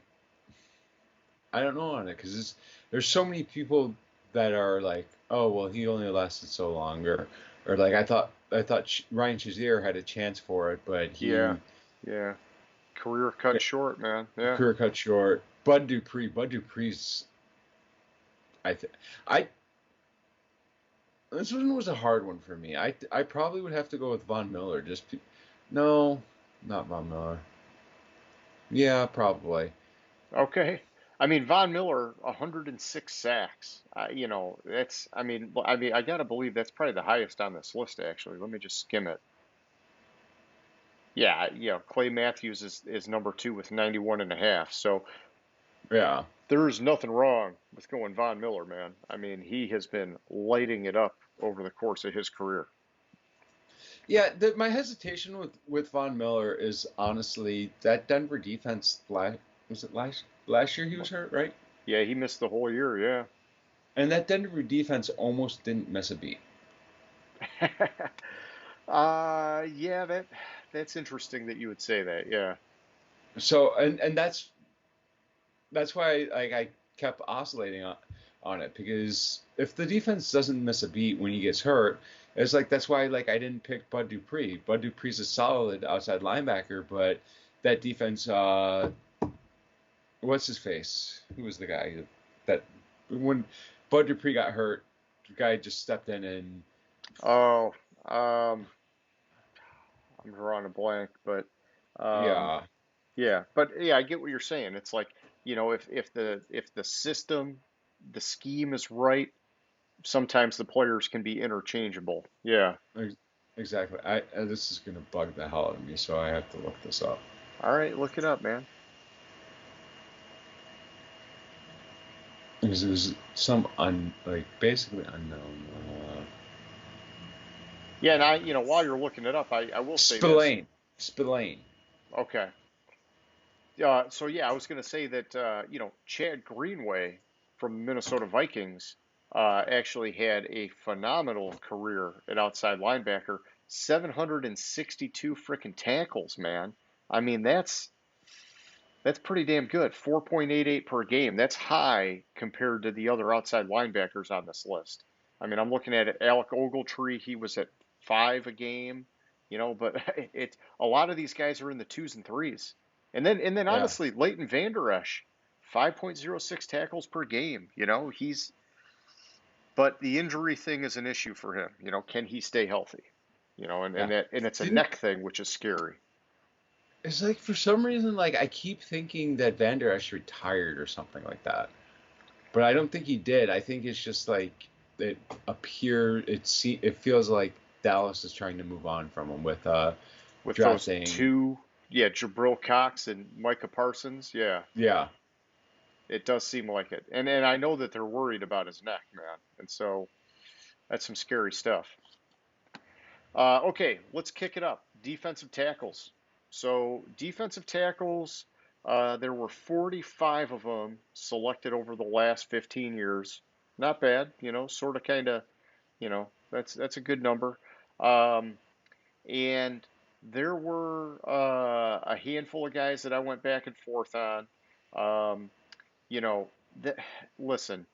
know on it because there's so many people that are like, oh well, he only lasted so long, or like I thought Ryan Shazier had a chance for it, but Yeah. he Yeah. Career cut short, man. Yeah. career cut short. Bud Dupree's I think I this one was a hard one for me. I probably would have to go with Von Miller. No, not Von Miller. Yeah, probably. Okay. I mean, Von Miller, 106 sacks. I gotta believe that's probably the highest on this list, actually. Let me just skim it. Yeah, Clay Matthews is number two with 91 and a half. So Yeah. there's nothing wrong with going Von Miller, man. I mean, he has been lighting it up over the course of his career. Yeah, my hesitation with Von Miller is honestly that Denver defense was it last year he was hurt, right? Yeah, he missed the whole year, yeah. And that Denver defense almost didn't miss a beat. Yeah, that's interesting that you would say that. Yeah. So and that's why like I kept oscillating on it because if the defense doesn't miss a beat when he gets hurt, it's like that's why like I didn't pick Bud Dupree. Bud Dupree's a solid outside linebacker, but that defense, what's his face? Who was the guy that when Bud Dupree got hurt, the guy just stepped in and Oh, I'm drawing a blank, but um, yeah, yeah, but yeah, I get what you're saying. It's like, if the system, the scheme is right, sometimes the players can be interchangeable. Yeah. exactly. This is gonna bug the hell out of me, so I have to look this up. All right, look it up, man. Because it was some like basically unknown. Yeah, and while you're looking it up, I will say this. Spillane. Spillane. Okay. So yeah, I was going to say that Chad Greenway from the Minnesota Vikings actually had a phenomenal career at outside linebacker, 762 freaking tackles, man. I mean, that's pretty damn good. 4.88 per game. That's high compared to the other outside linebackers on this list. I mean, I'm looking at it. Alec Ogletree, he was at 5 a game, but a lot of these guys are in the twos and threes. And then Yeah. honestly, Leighton Vander Esch, 5.06 tackles per game. But the injury thing is an issue for him. Can he stay healthy? And Yeah. and that and it's a Didn't neck thing, which is scary. it's like for some reason like I keep thinking that Van Der Esch retired or something like that. But I don't think he did. I think it's just like it feels like Dallas is trying to move on from him with With those drafting. two, yeah, Jabril Cox and Micah Parsons, yeah, Yeah. it does seem like it. And I know that they're worried about his neck, man. And so that's some scary stuff. Okay, let's kick it up. Defensive tackles. So defensive tackles, there were 45 of them selected over the last 15 years. Not bad, sort of kind of, that's a good number. Um, and there were a handful of guys that I went back and forth on. Um, you know, that, listen,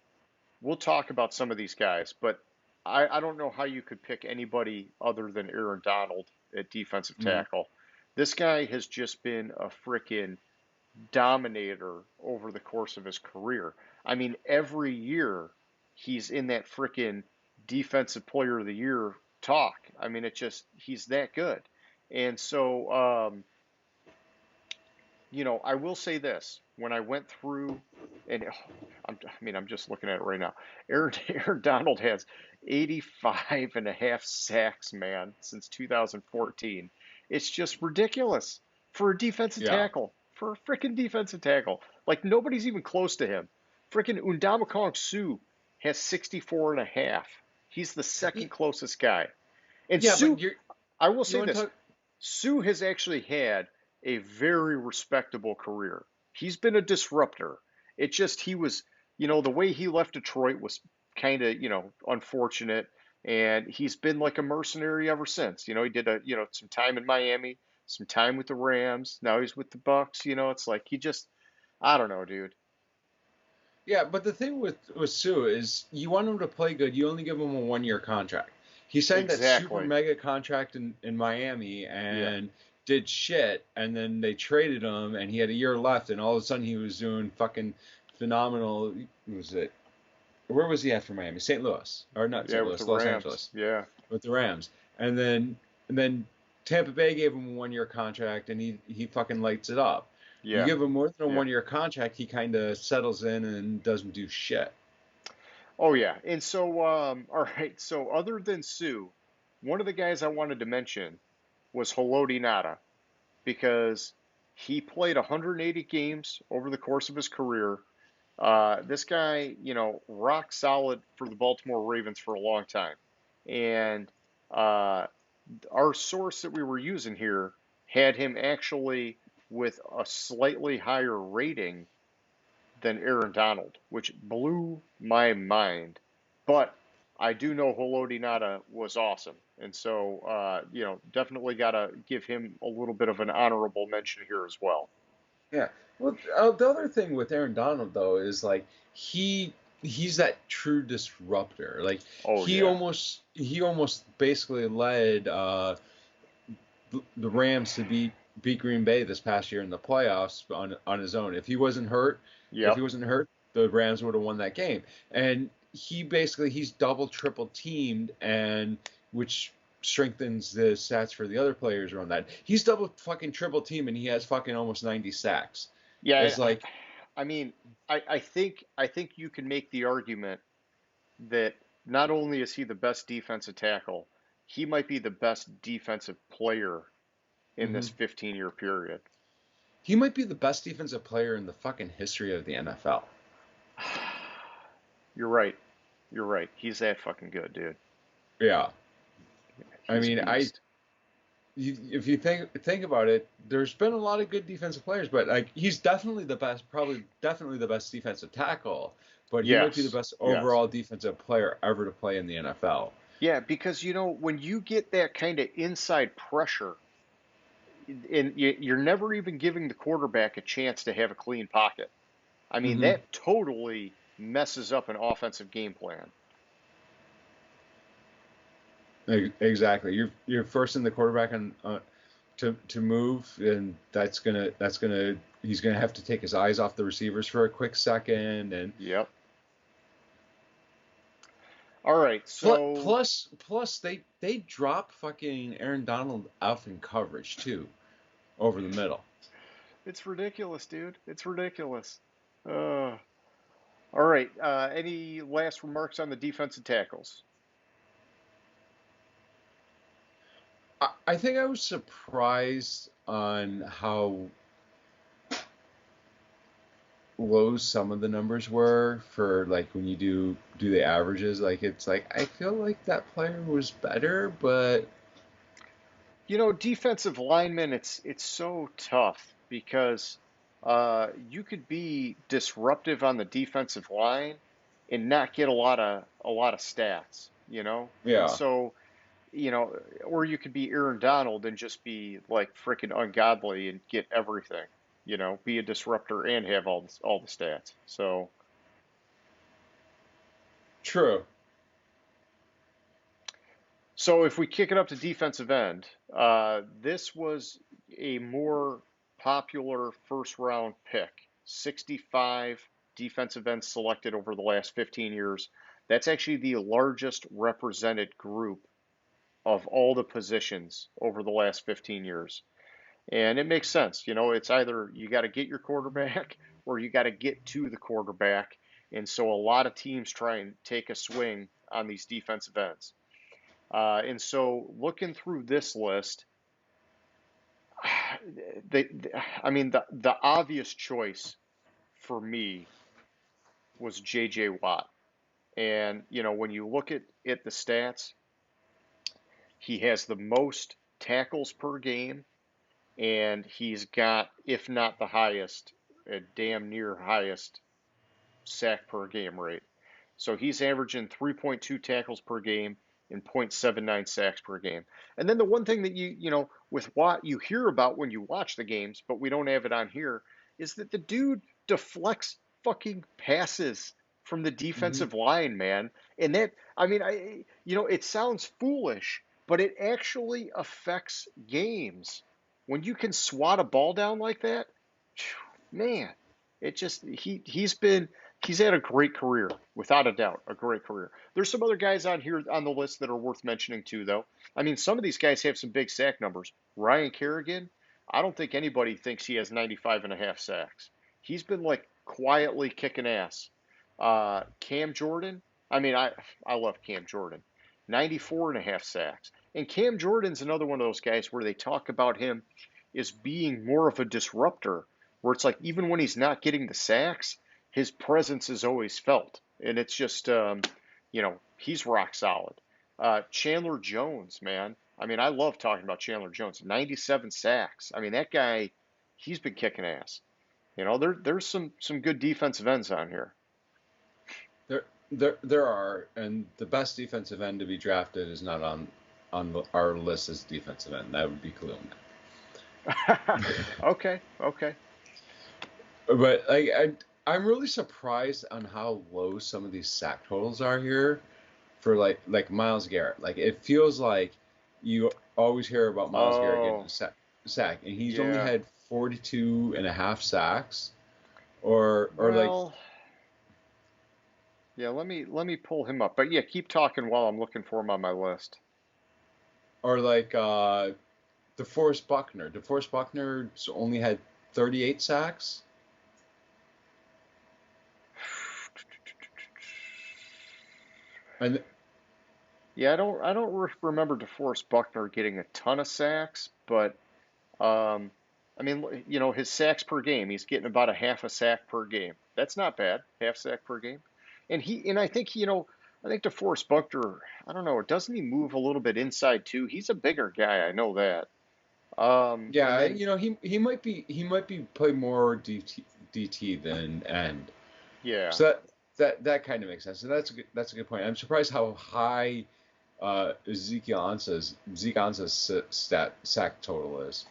we'll talk about some of these guys, but I don't know how you could pick anybody other than Aaron Donald at defensive Mhm. tackle. This guy has just been a freaking dominator over the course of his career. I mean, every year he's in that freaking defensive player of the year talk. I mean, he's that good. And so, I will say this. When I went through, and I'm just looking at it right now. Aaron Donald has 85 and a half sacks, man, since 2014. It's just ridiculous for a defensive Yeah. tackle, for a freaking defensive tackle. Like, nobody's even close to him. Freaking Undamakong Suh has 64 and a half. He's the second Y- closest guy. And Yeah, but I will you say want to this, talk Sue has actually had a very respectable career. He's been a disruptor. It just, he was, the way he left Detroit was kind of, unfortunate. And he's been like a mercenary ever since. He did some time in Miami, some time with the Rams. Now he's with the Bucks. It's like I don't know, dude. Yeah, but the thing with Sue is you want him to play good, you only give him a 1 year contract. He signed that super Exactly. mega contract in Miami Yeah. and did shit, and then they traded him, and he had a year left, and all of a sudden he was doing fucking phenomenal. Was it? Where was he at for Miami? St. Louis, or not Yeah, St. with the Louis, Los Rams. Angeles, Yeah. with the Rams, and then Tampa Bay gave him a 1 year contract, and he fucking lights it up. You Yeah. give him more than a Yeah. 1 year contract, he kind of settles in and doesn't do shit. Oh yeah, and so all right. So other than Sue, one of the guys I wanted to mention was Haloti Nada because he played 180 games over the course of his career. This guy, rock solid for the Baltimore Ravens for a long time, and uh, our source that we were using here had him actually with a slightly higher rating than Aaron Donald, which blew my mind. But I do know Haloti Nada was awesome. And so, definitely got to give him a little bit of an honorable mention here as well. Yeah. Well, the other thing with Aaron Donald though is like he he's that true disruptor. Like Oh he yeah. almost basically led the Rams to beat Green Bay this past year in the playoffs on his own. If he Yep. wasn't hurt, the Rams would have won that game. And he's double triple teamed, and which strengthens the stats for the other players around that. He's double fucking triple team and he has fucking almost 90 sacks. Yeah. It's like, I mean, I think you can make the argument that not only is he the best defensive tackle, he might be the best defensive player in this mhm. 15-year period. He might be the best defensive player in the fucking history of the NFL. You're right. You're right. He's that fucking good, dude. Yeah. I He's a mean, beast. if you think about it, there's been a lot of good defensive players, but like he's definitely the best, probably definitely the best defensive tackle, but he might be the Yes. best Yes. overall defensive player ever to play in the NFL. Yeah, because when you get that kind of inside pressure, and you're never even giving the quarterback a chance to have a clean pocket. I mean, Hmm. that totally messes up an offensive game plan. Exactly. You're forcing the quarterback on to move, and that's gonna he's gonna have to take his eyes off the receivers for a quick second, and Yep. All right. So plus they drop fucking Aaron Donald out in coverage too over the middle. it's ridiculous, dude. It's ridiculous. Uh, all right. Any last remarks on the defensive tackles? I think I was surprised on how low some of the numbers were for like when you do the averages. Like it's like I feel like that player was better, but Defensive linemen, it's so tough because you could be disruptive on the defensive line and not get a lot of stats, and yeah, so or you could be Aaron Donald and just be like freaking ungodly and get everything, be a disruptor and have all the stats. true. So if we kick it up to defensive end, this was a more popular first round pick. 65 defensive ends selected over the last 15 years. That's actually the largest represented group of all the positions over the last 15 years. And it makes sense. It's either you got to get your quarterback or you got to get to the quarterback. And so a lot of teams try and take a swing on these defensive ends. And so looking through this list, I mean, the obvious choice for me was J.J. Watt. And, when you look at the stats, he has the most tackles per game, and he's got, if not the highest, a damn near highest sack per game rate. So he's averaging 3.2 tackles per game and 0.79 sacks per game. And then the one thing that with what you hear about when you watch the games, but we don't have it on here, is that the dude deflects fucking passes from the Hmm. defensive line, man. And that, I mean, it sounds foolish, but it actually affects games. When you can swat a ball down like that, man, it just he's had a great career, without a doubt, a great career. There's some other guys on here on the list that are worth mentioning too, though. I mean, some of these guys have some big sack numbers. Ryan Kerrigan, I don't think anybody thinks he has 95 and a half sacks. He's been like quietly kicking ass. Cam Jordan, I mean, I love Cam Jordan. 94 and a half sacks. And Cam Jordan's another one of those guys where they talk about him as being more of a disruptor, where it's like even when he's not getting the sacks, his presence is always felt, and it's just he's rock solid. Chandler Jones, man. I mean, I love talking about Chandler Jones. 97 sacks. I mean, that guy, he's been kicking ass. There's some good defensive ends on here. There are, and the best defensive end to be drafted is not our list as defensive end. That would be Khalil Mack. Okay, okay. But like I'm really surprised on how low some of these sack totals are here for like Miles Garrett. Like it feels like you always hear about Miles Garrett getting Oh, a sack, and he's only yeah. had 42 and a half sacks, or like Well, yeah, let me pull him up. But yeah, keep talking while I'm looking for him on my list. or like DeForest Buckner. DeForest Buckner's only had 38 sacks. And Yeah, I don't remember DeForest Buckner getting a ton of sacks, but I mean, his sacks per game, he's getting about a half a sack per game. That's not bad, half sack per game. And I think, I think DeForest Buckner, I don't know, doesn't he move a little bit inside too? He's a bigger guy, I know that. And yeah, then he might be play more DT than end. yeah, So that kind of makes sense. And that's a good point. I'm surprised how high Zeke Ansah's sack total is.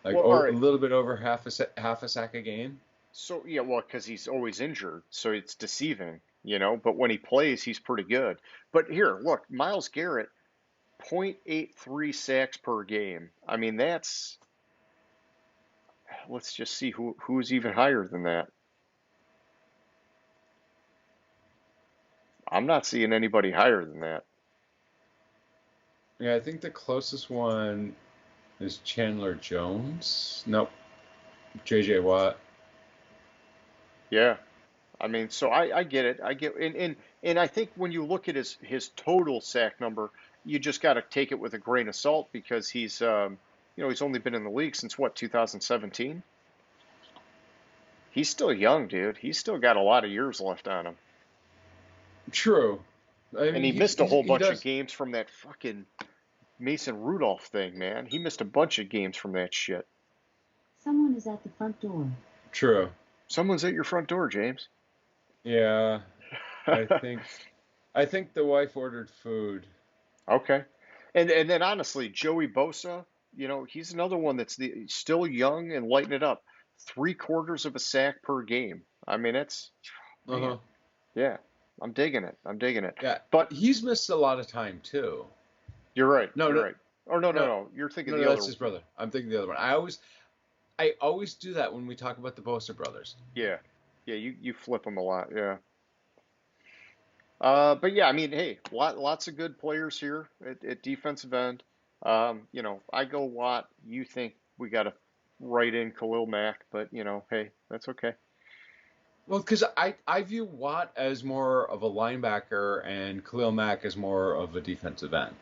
Like well, all a right. little bit over half a sack a game. So yeah, well, because he's always injured, so it's deceiving, But when he plays, he's pretty good. But here, look, Miles Garrett, 0.83 sacks per game. I mean, let's just see who's even higher than that. I'm not seeing anybody higher than that. Yeah, I think the closest one is Chandler Jones. Nope, JJ Watt. Yeah. I mean, so I get it. I get and I think when you look at his total sack number, you just got to take it with a grain of salt because he's only been in the league since what, 2017? He's still young, dude. He's still got a lot of years left on him. True. I And mean, he missed a whole he bunch of does. games from that fucking Mason Rudolph thing, man. He missed a bunch of games from that shit. Someone is at the front door. True. Someone's at your front door, James. Yeah, I think I think the wife ordered food. Okay. And then honestly, Joey Bosa, he's another one that's still young and lighting it up. 3/4 of a sack per game. I mean, it's Uh-huh. man, yeah. I'm digging it. I'm digging it. Yeah, But he's missed a lot of time too. you're right. No, You're no, right. Or no, no, no, no. You're thinking no, the no, other. that's his brother. I'm thinking the other one. I always do that when we talk about the Bosa brothers. Yeah. Yeah, you flip them a lot. Yeah. But yeah, I mean, hey, lots of good players here at defensive end. I go Watt. You think we got to write in Khalil Mack, but hey, that's okay. Well, because I view Watt as more of a linebacker and Khalil Mack as more of a defensive end.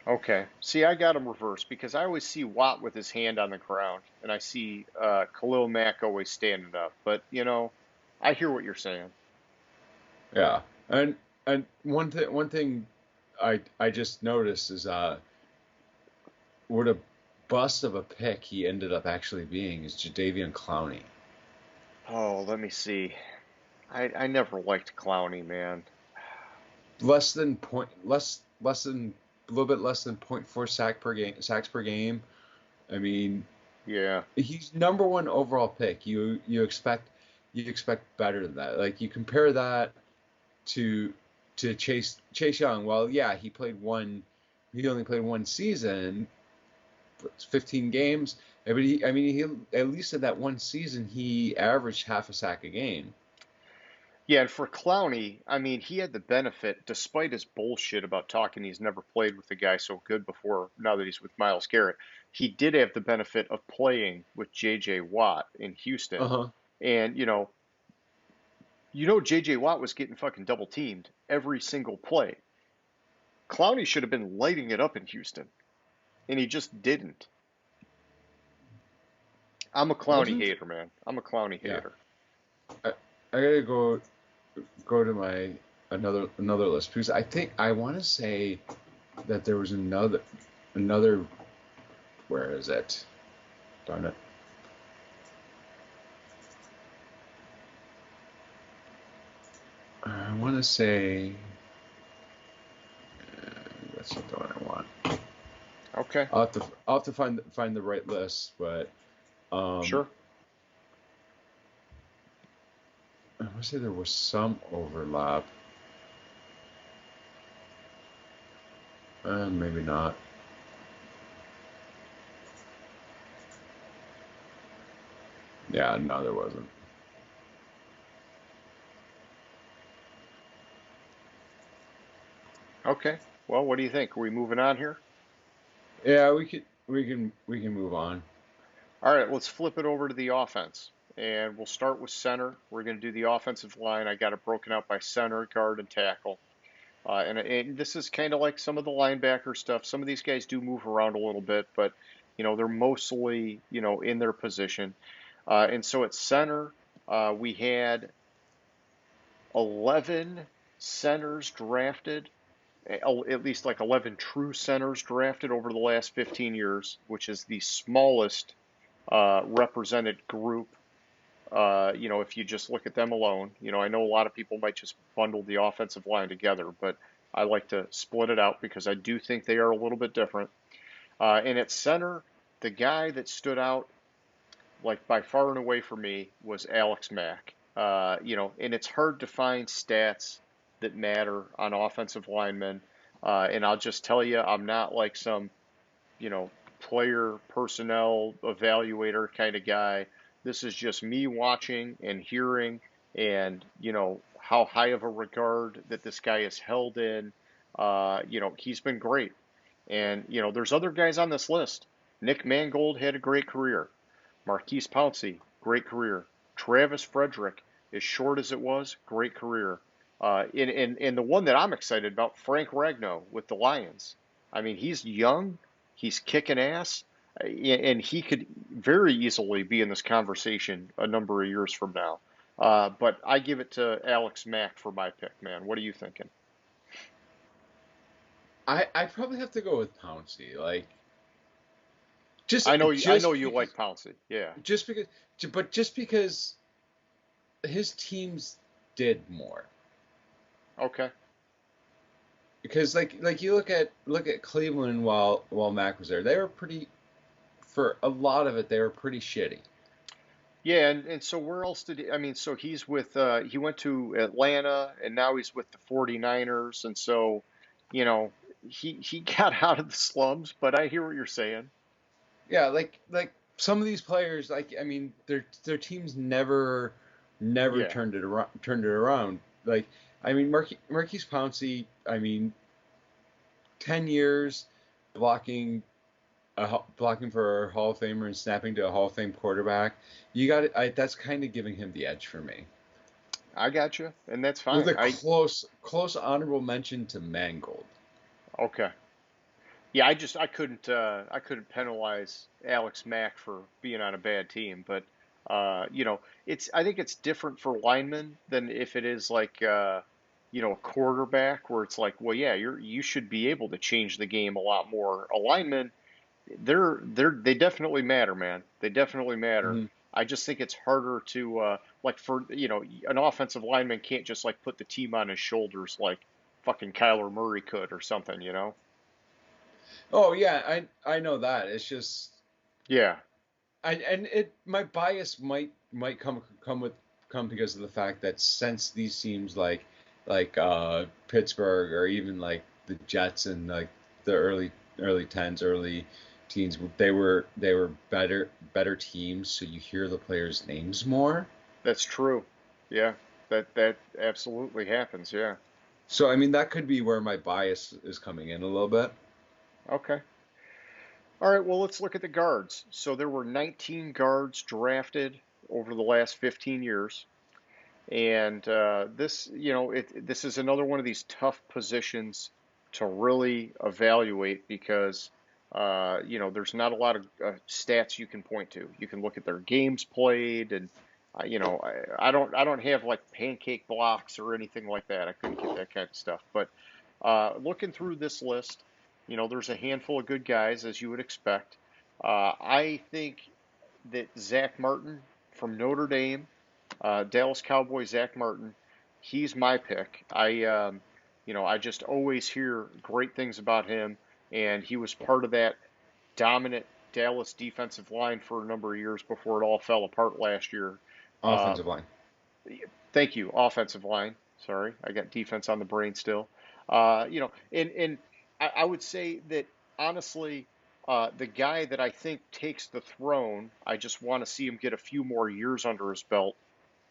Okay. See, I got him reversed because I always see Watt with his hand on the ground, and I see Khalil Mack always standing up. But I hear what you're saying. Yeah, and one thing I just noticed is what a bust of a pick he ended up actually being is Jadeveon Clowney. Oh, let me see. I never liked Clowney, man. Less than a little bit less than point 0.4 sacks per game. I mean, Yeah. he's number one overall pick. You expect better than that. Like you compare that to Chase Young. Well, yeah, he only played one season, 15 games. But I mean, he at least in that one season he averaged half a sack a game. Yeah, and for Clowney, I mean, he had the benefit, despite his bullshit about talking he's never played with a guy so good before, now that he's with Miles Garrett, he did have the benefit of playing with J.J. Watt in Uh Houston. huh. And, J.J. Watt was getting fucking double teamed every single play. Clowney should have been lighting it up in Houston, and he just didn't. I'm a Clowney Wasn't hater, man. I'm a Clowney yeah. hater. I, I gotta go to my another list because I want to say that there was another. Where is it? Darn it. I want to say that's not the one I want. Okay, I'll have to find the right list, but um, sure. would say there was some overlap. Maybe not. Yeah, no, there wasn't. Okay. Well, what do you think? Are we moving on here? Yeah, we can move on. All right, let's flip it over to the offense. And we'll start with center. We're going to do the offensive line. I got it broken out by center, guard, and tackle. And this is kind of like some of the linebacker stuff. Some of these guys do move around a little bit, but they're mostly in their position. And so at center, we had 11 centers drafted, at least like 11 true centers drafted over the last 15 years, which is the smallest represented group. If you just look at them alone, I know a lot of people might just bundle the offensive line together, but I like to split it out because I do think they are a little bit different. And at center, the guy that stood out like by far and away for me was Alex Mack. And it's hard to find stats that matter on offensive linemen. And I'll just tell you, I'm not like some, you know, player personnel evaluator kind of guy. This is just me watching and hearing and, how high of a regard that this guy is held in. He's been great. And, there's other guys on this list. Nick Mangold had a great career. Marquise Pouncey, great career. Travis Frederick, as short as it was, great career. And the one that I'm excited about, Frank Ragnow with the Lions. I mean, he's young, he's kicking ass, and he could very easily be in this conversation a number of years from now. But I give it to Alex Mack for my pick, man. What are you thinking? I probably have to go with Pouncey. Like just I know just you because like Pouncey. Yeah. just because but just because his teams did more. Okay. Because like you look at Cleveland while Mac was there, they were pretty for a lot of it they were pretty shitty. Yeah, and so where else did he, I mean, so he's with he went to Atlanta and now he's with the 49ers and so, you know, he got out of the slums, but I hear what you're saying. Yeah, like some of these players, like I mean, their teams never Yeah, turned it around. Like I mean, Marquise Pouncey, I mean, 10 years blocking blocking for a Hall of Famer and snapping to a Hall of Fame quarterback. You got it. That's kind of giving him the edge for me. I got you, and that's With fine. a close honorable mention to Mangold. Okay. Yeah, I couldn't penalize Alex Mack for being on a bad team, but it's I think it's different for linemen than if it is like a quarterback where it's like, well, yeah, you should be able to change the game a lot more. A lineman, they definitely matter, man. They definitely matter. Hmm. I just think it's harder to like for an offensive lineman can't just like put the team on his shoulders like fucking Kyler Murray could or something. Oh yeah, I know that. It's just Yeah. and it my bias might come because of the fact that since these teams like Pittsburgh or even like the Jets and like the early tens, early teens, they were better teams, so you hear the players' names more. That's true. Yeah, that absolutely happens. Yeah. So I mean that could be where my bias is coming in a little bit. Okay. All right. Well, let's look at the guards. So there were 19 guards drafted over the last 15 years, and this is another one of these tough positions to really evaluate because there's not a lot of stats you can point to. You can look at their games played, and I don't have like pancake blocks or anything like that. I couldn't get that kind of stuff. But looking through this list, there's a handful of good guys as you would expect. I think that Zach Martin from Notre Dame, Dallas Cowboys, Zach Martin, he's my pick. I just always hear great things about him, and he was part of that dominant Dallas defensive line for a number of years before it all fell apart last year. Uh, Offensive line. Thank you. Offensive line. Sorry, I got defense on the brain still. And I would say that honestly, the guy that I think takes the throne, I just want to see him get a few more years under his belt,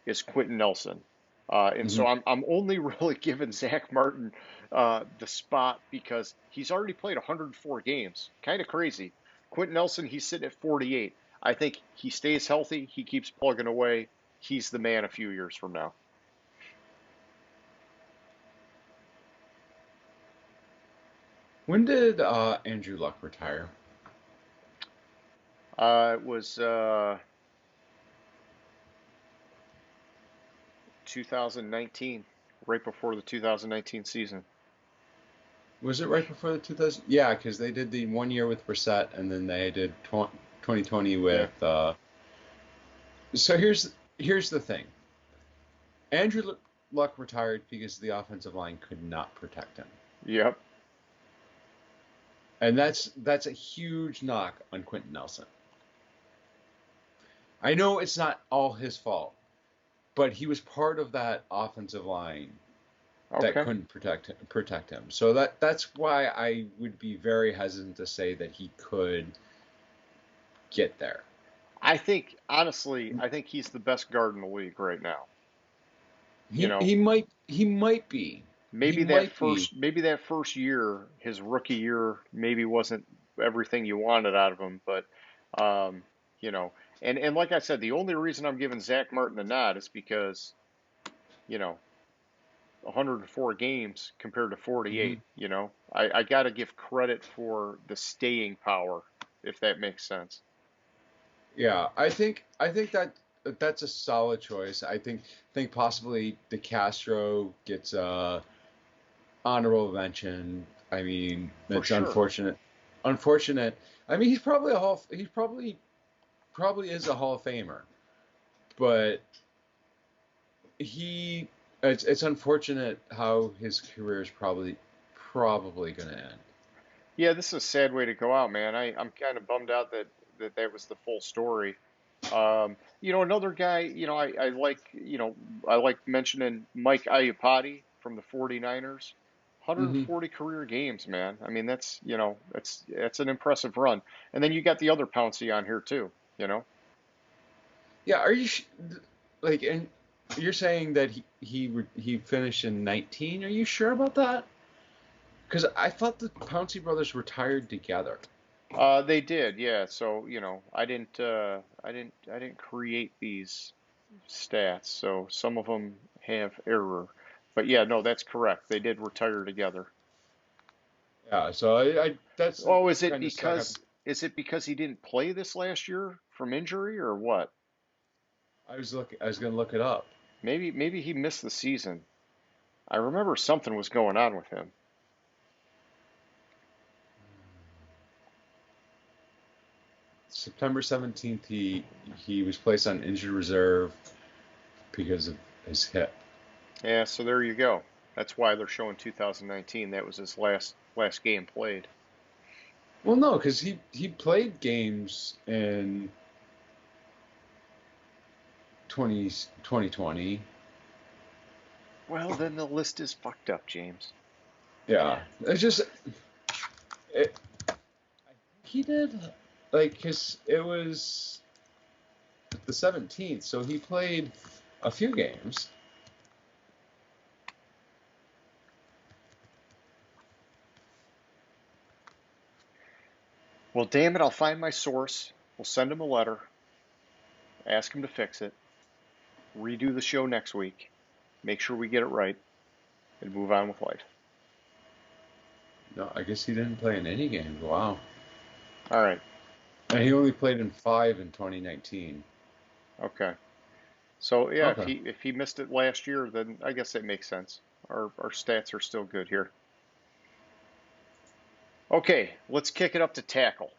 is Quentin Nelson. And Hmm. so I'm only really giving Zach Martin the spot because he's already played 104 games. Kind of crazy. Quentin Nelson, he's sitting at 48. I think he stays healthy. He keeps plugging away. He's the man a few years from now. When did Andrew Luck retire? It was 2019, right before the 2019 season. Was it right before the 2000? Yeah, because they did the 1 year with Brissett, and then they did 2020 Yeah. with. So here's the thing. Andrew Luck retired because the offensive line could not protect him, Yep. and that's a huge knock on Quentin Nelson. I know it's not all his fault, but he was part of that offensive line that Okay. couldn't protect him. So that's why I would be very hesitant to say that he could get there. I think, honestly, I think he's the best guard in the league right now. You know, He might be. He might be. maybe that first year, his rookie year, maybe wasn't everything you wanted out of him, but um, you know, and like I said, the only reason I'm giving Zach Martin a nod is because, you know, 104 games compared to 48, Mhm. I got to give credit for the staying power, if that makes sense. Yeah, I think that's a solid choice. I think possibly DeCastro gets a honorable mention. I mean, For it's sure. unfortunate. Unfortunate. I mean, he's probably is a Hall of Famer, but he it's unfortunate how his career is probably going to end. Yeah, this is a sad way to go out, man. I'm kind of bummed out that was the full story. Another guy, I like mentioning Mike Iupati from the 49ers. Hmm. 140 career games, man. I mean, that's an impressive run. And then you got the other Pouncey on here too, you know. Yeah, like, and you're saying that he finished in 19? Are you sure about that? Because I thought the Pouncey brothers retired together. They did, yeah. So, I didn't create these stats, so some of them have error. But yeah, no, that's correct. They did retire together. Yeah, so I that's the Oh, kind of stuck up. is it because he didn't play this last year from injury or what? I was gonna look it up. Maybe he missed the season. I remember something was going on with him. September 17th, he was placed on injured reserve because of his hip. Yeah, so there you go. That's why they're showing 2019. That was his last game played. Well, no, because he played games in 2020. Well, then the list is fucked up, James. Yeah, it's just it, he did like his it was the 17th, so he played a few games. Well, damn it, I'll find my source. We'll send him a letter, ask him to fix it, redo the show next week, make sure we get it right, and move on with life. No, I guess he didn't play in any games. Wow. All right. And he only played in 5 in 2019. Okay. So yeah, if Okay. he missed it last year, then I guess that makes sense. Our stats are still good here. Okay, let's kick it up to tackle.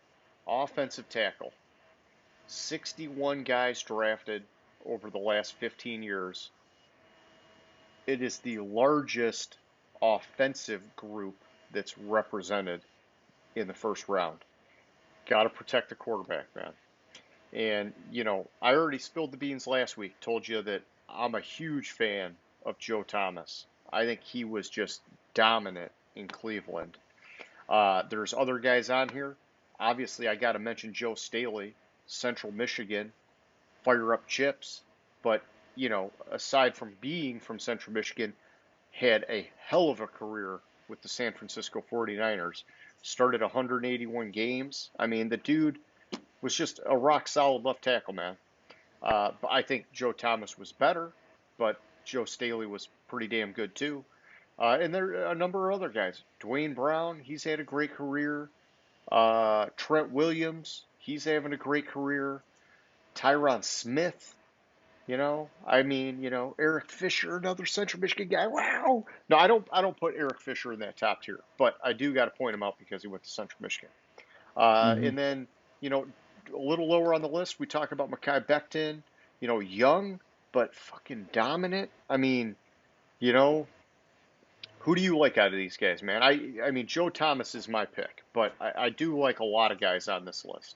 Offensive tackle. 61 guys drafted over the last 15 years. It is the largest offensive group that's represented in the first round. Got to protect the quarterback, man. And, I already spilled the beans last week. Told you that I'm a huge fan of Joe Thomas. I think he was just dominant in Cleveland. There's other guys on here. Obviously, I got to mention Joe Staley, Central Michigan, fire up chips. But, aside from being from Central Michigan, had a hell of a career with the San Francisco 49ers. Started 181 games. I mean, the dude was just a rock solid left tackle, man. But I think Joe Thomas was better, but Joe Staley was pretty damn good too. And there are a number of other guys. Dwayne Brown, he's had a great career. Trent Williams, he's having a great career. Tyron Smith, Eric Fisher, another Central Michigan guy. Wow. No, I don't put Eric Fisher in that top tier, but I do got to point him out because he went to Central Michigan. Hmm. And then, a little lower on the list, we talk about Mekhi Becton, young, but fucking dominant. I mean, you know, who do you like out of these guys, man? I mean, Joe Thomas is my pick, but I do like a lot of guys on this list.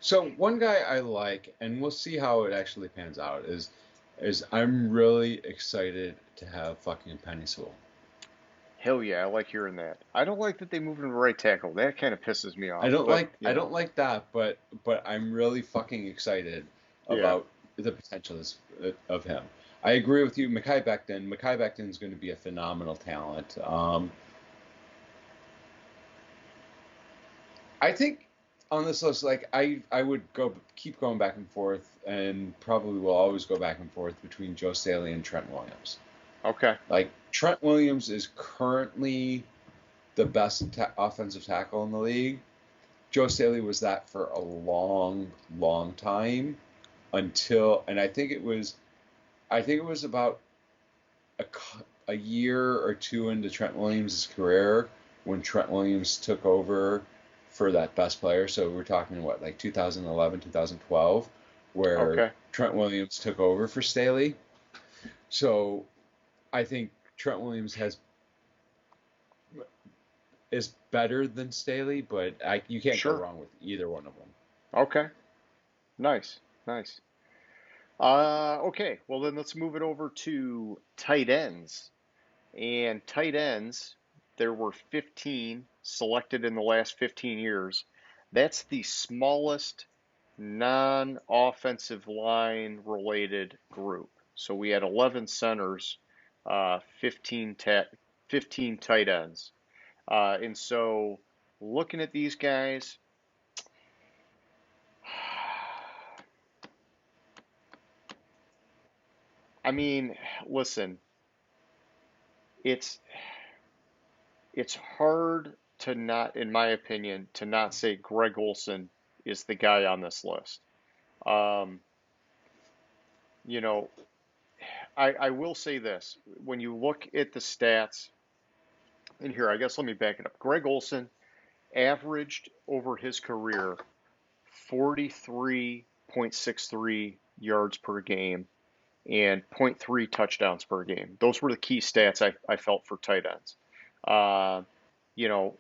So one guy I like, and we'll see how it actually pans out, is I'm really excited to have fucking Penny Sewell. Hell yeah, I like hearing that. I don't like that they moved him to right tackle. That kind of pisses me I off, don't but, like I don't like that, but I'm really fucking excited yeah, about the potential of him. I agree with you, Mekhi Becton. Mekhi Becton is going to be a phenomenal talent. I think on this list, like I would keep going back and forth, and probably will always go back and forth between Joe Staley and Trent Williams. okay, Like Trent Williams is currently the best offensive tackle in the league. Joe Staley was that for a long, long time until, and I think it was about a, a year or two into Trent Williams' career when Trent Williams took over for that best player. So we're talking what, like 2011, 2012, where okay, Trent Williams took over for Staley. So I think Trent Williams is better than Staley, but you can't go sure, wrong with either one of them. okay, nice, nice. Okay, well then let's move it over to tight ends. And tight ends, there were 15 selected in the last 15 years. That's the smallest non-offensive line related group. So we had 11 centers, 15 tight ends. And so looking at these guys, I mean, listen, it's it's hard to not, in my opinion, to not say Greg Olson is the guy on this list. Um, you know, I will say this. When you look at the stats, and here, I guess let me back it up. Greg Olson averaged over his career 43.63 yards per game and zero point 0.3 touchdowns per game. Those were the key stats I felt for tight ends. Uh, you know,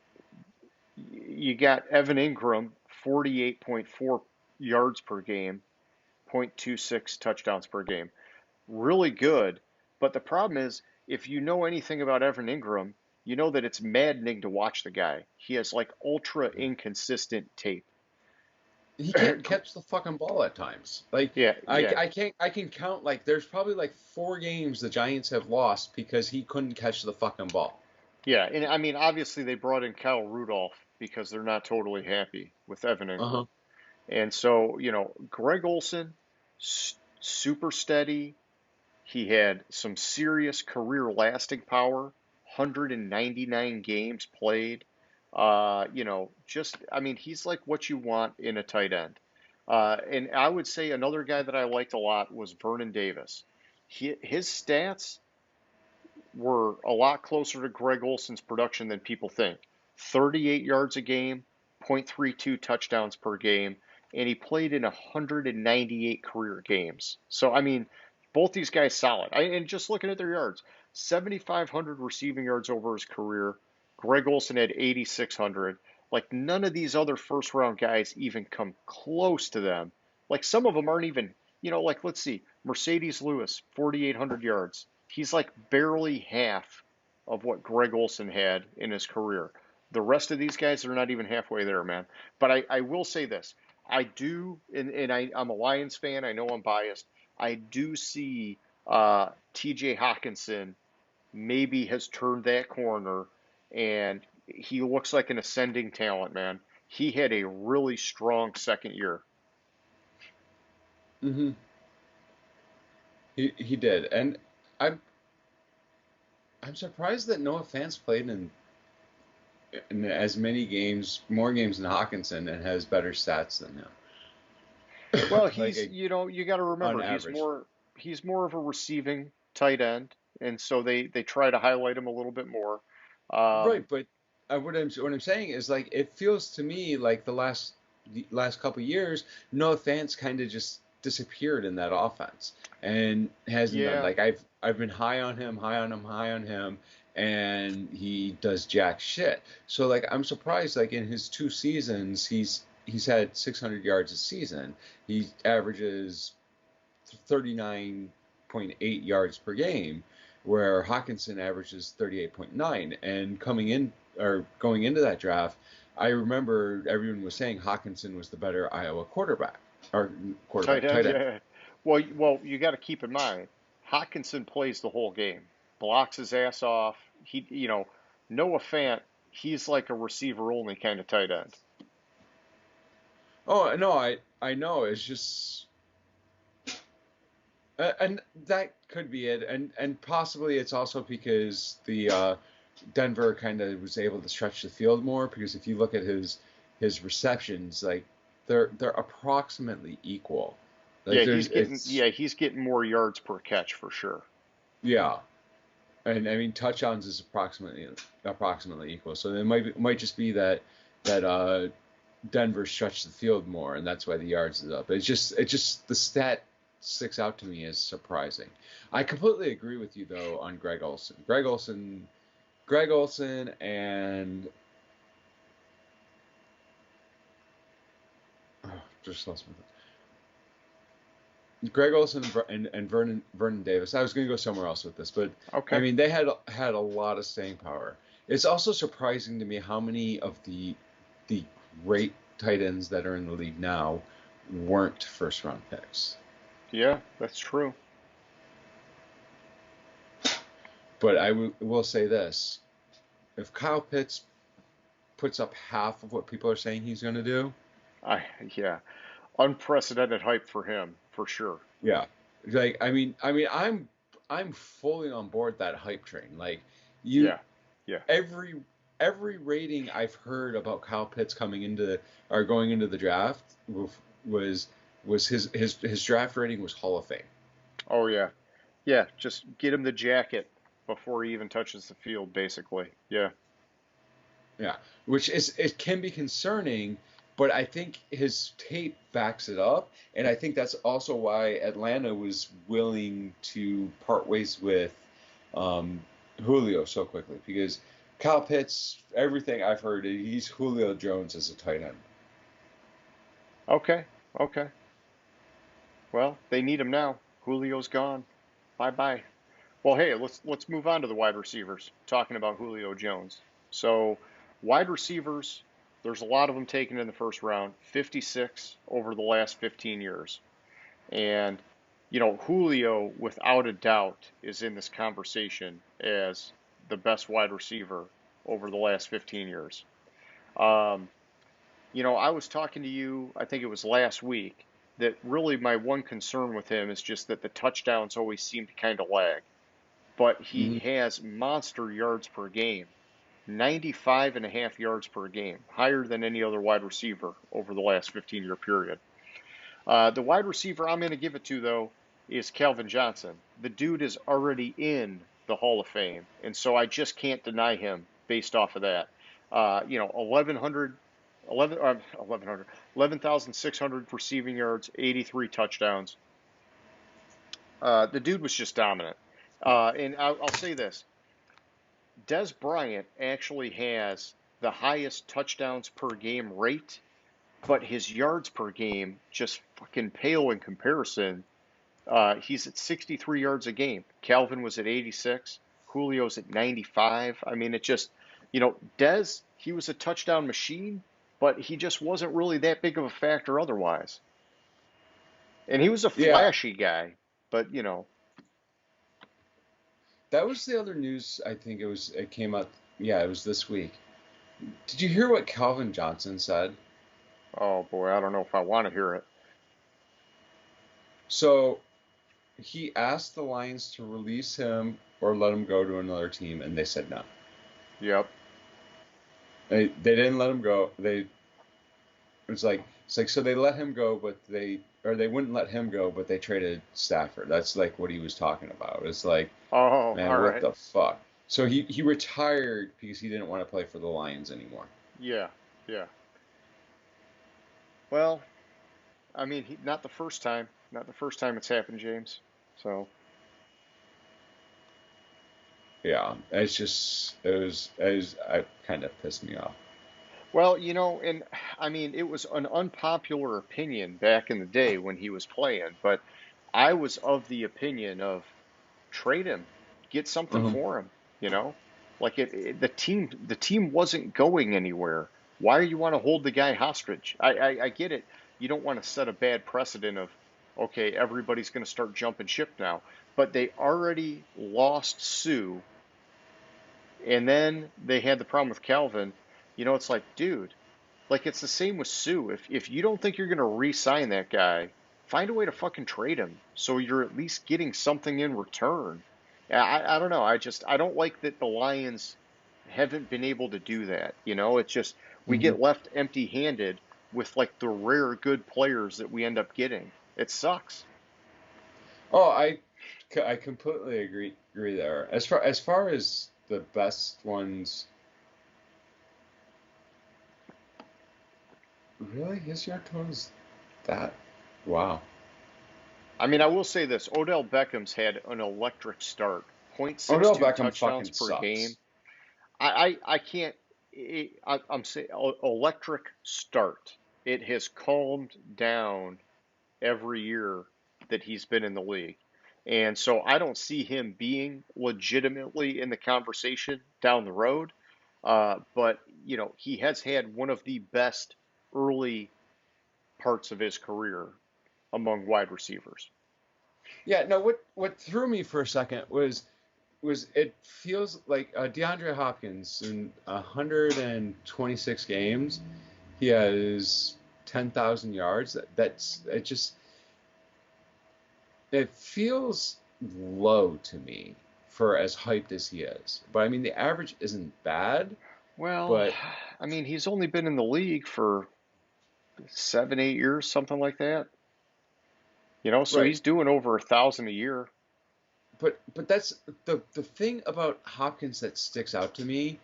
you got Evan Ingram, 48.4 yards per game, 0.26 touchdowns per game. Really good. But the problem is, if you know anything about Evan Ingram, you know that it's maddening to watch the guy. He has like ultra inconsistent tape. He can't catch the fucking ball at times. Like Yeah, yeah, I can count, like there's probably like 4 games the Giants have lost because he couldn't catch the fucking ball. yeah. And I mean, obviously they brought in Kyle Rudolph because they're not totally happy with Evan Uh-huh. Ingram. And so, Greg Olson, super steady. He had some serious career lasting power, 199 games played. I mean, he's like what you want in a tight end. And I would say another guy that I liked a lot was Vernon Davis. His stats were a lot closer to Greg Olson's production than people think. 38 yards a game, 0.32 touchdowns per game, and he played in 198 career games. So, I mean, both these guys solid. And just looking at their yards, 7,500 receiving yards over his career. Greg Olson had 8,600. Like, none of these other first round guys even come close to them. Like, some of them aren't even, like, let's see. Mercedes Lewis, 4,800 yards. He's like barely half of what Greg Olson had in his career. The rest of these guys are not even halfway there, man. But I will say this. I do, I'm a Lions fan. I know I'm biased. I do see TJ Hawkinson maybe has turned that corner and he looks like an ascending talent, man. He had a really strong second year. Hmm. He did, and I'm I'm surprised that Noah Fant's played in as many games, more games than Hawkinson, and has better stats than him. Well, Like he's, you got to on remember, average. he's more of a receiving tight end, and so they try to highlight him a little bit more. Um, Right, but what I'm saying is like it feels to me like the last couple years, Noah Fant's kind of just disappeared in that offense and hasn't done yeah, like I've been high on him, high on him, high on him, and he does jack shit. So like I'm surprised like in his 2 seasons he's had 600 yards a season. He averages 39.8 yards per game, where Hawkinson averages 38.9. And coming in or going into that draft, I remember everyone was saying Hawkinson was the better Iowa quarterback or tight end, tight end. yeah. Well, you got to keep in mind, Hawkinson plays the whole game, blocks his ass off. Noah Fant, he's like a receiver only kind of tight end. Oh no, I know. It's just and that could be it, and possibly it's also because the Denver kind of was able to stretch the field more because if you look at his receptions, like they're approximately equal. Like there's it's He's getting more yards per catch for sure. yeah, and I mean touchdowns is approximately equal. So it might just be that Denver stretched the field more, and that's why the yards is up. It's just the stat sticks out to me as surprising. I completely agree with you though on Greg Olson. Greg Olson and oh, just lost my Greg Olson and Vernon Davis. I was going to go somewhere else with this, but I Okay. mean they had a lot of staying power. It's also surprising to me how many of the great tight ends that are in the league now weren't first round picks. Yeah, that's true. But I will say this: if Kyle Pitts puts up half of what people are saying he's going to do, I yeah, unprecedented hype for him for sure. yeah, like I'm fully on board that hype train. Like you, Yeah, yeah. every every rating I've heard about Kyle Pitts coming into or going into the draft was was his draft rating was Hall of Fame. Oh yeah, yeah. Just get him the jacket before he even touches the field, basically. Yeah. Yeah, which is it can be concerning, but I think his tape backs it up, and I think that's also why Atlanta was willing to part ways with um, Julio so quickly because Kyle Pitts, everything I've heard, he's Julio Jones as a tight end. Okay. Okay. Well, they need him now. Julio's gone. Bye bye. Well, hey, let's move on to the wide receivers. Talking about Julio Jones. So, wide receivers, there's a lot of them taken in the first round, 56 over the last 15 years. And Julio, without a doubt, is in this conversation as the best wide receiver over the last 15 years. Um, I was talking to you, I think it was last week, that really my one concern with him is just that the touchdowns always seem to kind of lag. But he Hmm. has monster yards per game, 95 and a half yards per game, higher than any other wide receiver over the last 15-year period. The wide receiver I'm going to give it to, though, is Calvin Johnson. The dude is already in the Hall of Fame, and so I just can't deny him based off of that. 1,100, 11,600 receiving yards, 83 touchdowns. The dude was just dominant. And I'll say this: Des Bryant actually has the highest touchdowns per game rate, but his yards per game just fucking pale in comparison He's at 63 yards a game. Calvin was at 86. Julio's at 95. I mean, it just, Dez, he was a touchdown machine, but he just wasn't really that big of a factor otherwise. And he was a Yeah, flashy guy, but that was the other news. I think it came out. Yeah, it was this week. Did you hear what Calvin Johnson said? oh boy, I don't know if I want to hear it. So he asked the Lions to release him or let him go to another team, and they said no. Yep. They didn't let him go. It's like so they let him go, but they wouldn't let him go, but they traded Stafford. That's like what he was talking about. It's like, Oh, man, all what right. the fuck? So he retired because he didn't want to play for the Lions anymore. Yeah, yeah. Well, I mean, not the first time. Not the first time it's happened, James. So, Yeah, it kind of pissed me off. well, and I mean, it was an unpopular opinion back in the day when he was playing, but I was of the opinion of trade him, get something Hmm. for him, you know? Like the team wasn't going anywhere. Why do you want to hold the guy hostage? I get it. You don't want to set a bad precedent of, okay, everybody's going to start jumping ship now. But they already lost Sue, and then they had the problem with Calvin. It's like, dude, like it's the same with Sue. If you don't think you're going to re-sign that guy, find a way to fucking trade him so you're at least getting something in return. Yeah, I don't know. I don't like that the Lions haven't been able to do that. It's just we Hmm. get left empty-handed with like the rare good players that we end up getting. It sucks. Oh, I completely agree there. As far as the best ones, really, his yard total is that? Wow. I mean, I will say this: Odell Beckham's had an electric start, Odell 0.62 Beckham touchdowns fucking per game. sucks. I can't. I'm saying electric start. It has calmed down every year that he's been in the league. And so I don't see him being legitimately in the conversation down the road. But, he has had one of the best early parts of his career among wide receivers. Yeah, no, what threw me for a second was it feels like DeAndre Hopkins in 126 games, he has 10,000 yards. That's it just it feels low to me for as hyped as he is. But I mean the average isn't bad, Well, but I mean, he's only been in the league for 7, 8 years, something like that. So right. he's doing over 1,000 a year. But that's the thing about Hopkins that sticks out to me